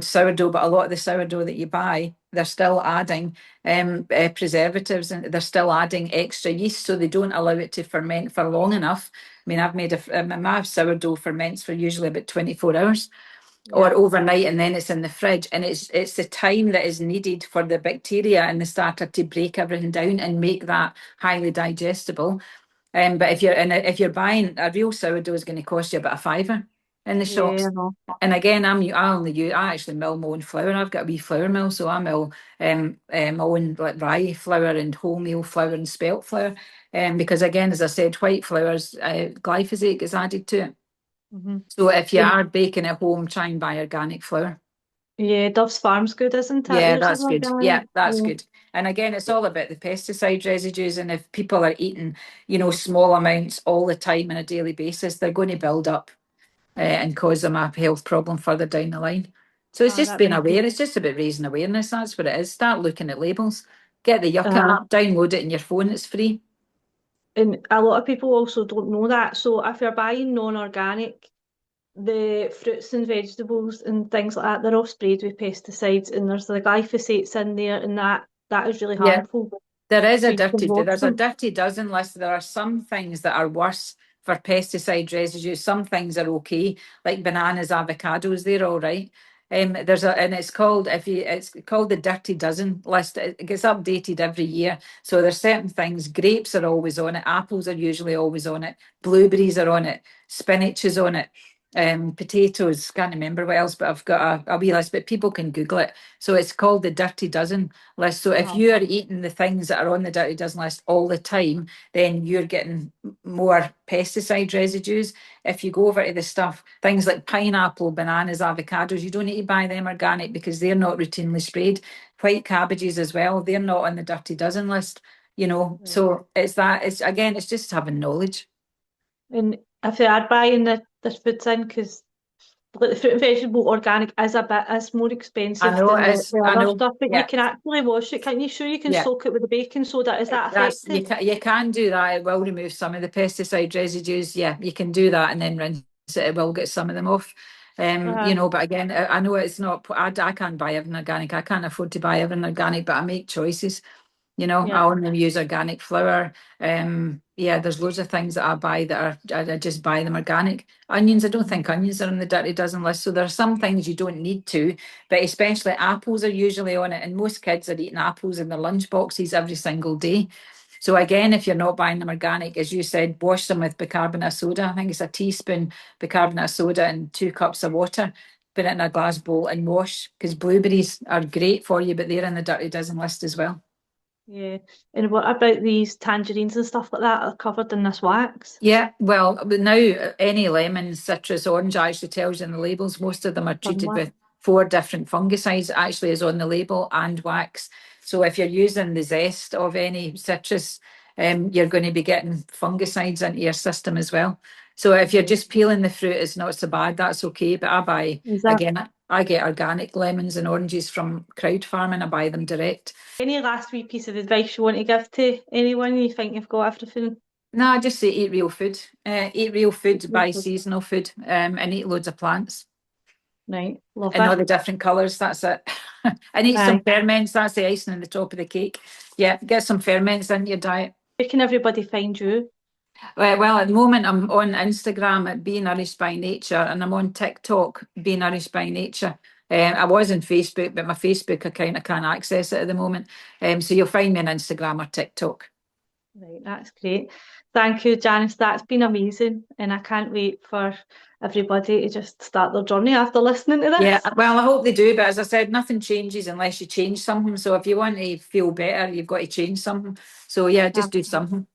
sourdough, but a lot of the sourdough that you buy, they're still adding preservatives and they're still adding extra yeast, so they don't allow it to ferment for long enough. I mean, I've made my sourdough ferments for usually about 24 hours or Yeah. overnight, and then it's in the fridge, and it's the time that is needed for the bacteria in the starter to break everything down and make that highly digestible. But if you're buying a real sourdough, is going to cost you about a fiver in the Yeah, shops. I know. And again, I actually mill my own flour. I've got a wee flour mill, so I mill my own like rye flour and wholemeal flour and spelt flour. Because again, as I said, white flour's glyphosate gets added to it. Hmm. So if you And are baking at home, try and buy organic flour. yeah, Dove's Farm's good, isn't it? Yeah, Theirs is that's good. Yeah, organic. that's Yeah. good. And again, it's all about the pesticide residues. And if people are eating, small amounts all the time on a daily basis, they're going to build up and cause them a health problem further down the line. So it's Ah, just that being makes sense. aware. It's just about raising awareness. That's what it is. Start looking at labels. Get the Yucca Uh, app, download it in your phone. It's free. and a lot of people also don't know that. So if you're buying non-organic, the fruits and vegetables and things like that, they're all sprayed with pesticides and there's the glyphosates in there and that is really Yeah. harmful. There's So you can watch a them. dirty dozen list. There are some things that are worse for pesticide residue. Some things are okay, like bananas, avocados, they're all right. And it's called the dirty dozen list. It gets updated every year. So there's certain things. Grapes are always on it. Apples are usually always on it. Blueberries are on it. Spinach is on it. Potatoes, can't remember what else, but I've got a wee list, but people can Google it. So it's called the Dirty Dozen list. So if Uh-huh. you are eating the things that are on the Dirty Dozen list all the time, then you're getting more pesticide residues. If you go over to the stuff, things like pineapple, bananas, avocados, you don't need to buy them organic because they're not routinely sprayed. White cabbages as well, they're not on the Dirty Dozen list. Yeah. So it's just having knowledge. And if they are buying this foods in, because like the fruit and vegetable organic is more I expensive know than it is. the I other know. stuff, but you Yeah. can actually wash it, can't you? Sure, you can Yeah. soak it with the baking soda. Is that That's effective? you can do that. It will remove some of the pesticide residues. Yeah, you can do that and then rinse it. It will get some of them off. Uh, But again, I know it's not. I can't buy everything organic. I can't afford to buy everything organic, but I make choices. I yeah. only use organic flour. Yeah, there's loads of things that I buy that I just buy them organic. Onions, I don't Mhm. think onions are on the dirty dozen list. So there are some things you don't need to, but especially apples are usually on it. And most kids are eating apples in their lunch boxes every single day. So again, if you're not buying them organic, as you said, wash them with bicarbonate of soda. I think it's a teaspoon bicarbonate of soda and 2 cups of water. Put it in a glass bowl and wash because blueberries are great for you, but they're in the dirty dozen list as well. Yeah. And what about these tangerines and stuff like that are covered in this wax? Yeah, well, but now any lemon, citrus, orange actually tells you in the labels. Most of them are Done treated that. with 4 different fungicides, actually is on the label, and wax. So if you're using the zest of any citrus, you're going to be getting fungicides into your system as well. So if you're just peeling the fruit, it's not so bad, that's okay. But I get organic lemons and oranges from crowd farming. I buy them direct. Any last wee piece of advice you want to give to anyone you think you've got everything? No, I just say eat real food. Eat real food, buy seasonal food, and eat loads of plants. Right, love And all it. the different colours, that's it. And eat some ferments, that's the icing on the top of the cake. Yeah, get some ferments in your diet. Where can everybody find you? Well, at the moment I'm on Instagram at Be Nourished by Nature, and I'm on TikTok, Be Nourished by Nature. I was on Facebook, but my Facebook account, I can't access it at the moment. So you'll find me on Instagram or TikTok. Right, that's great. Thank you, Janice. That's been amazing. And I can't wait for everybody to just start their journey after listening to this. Yeah, well, I hope they do. But as I said, nothing changes unless you change something. So if you want to feel better, you've got to change something. So yeah, just do something.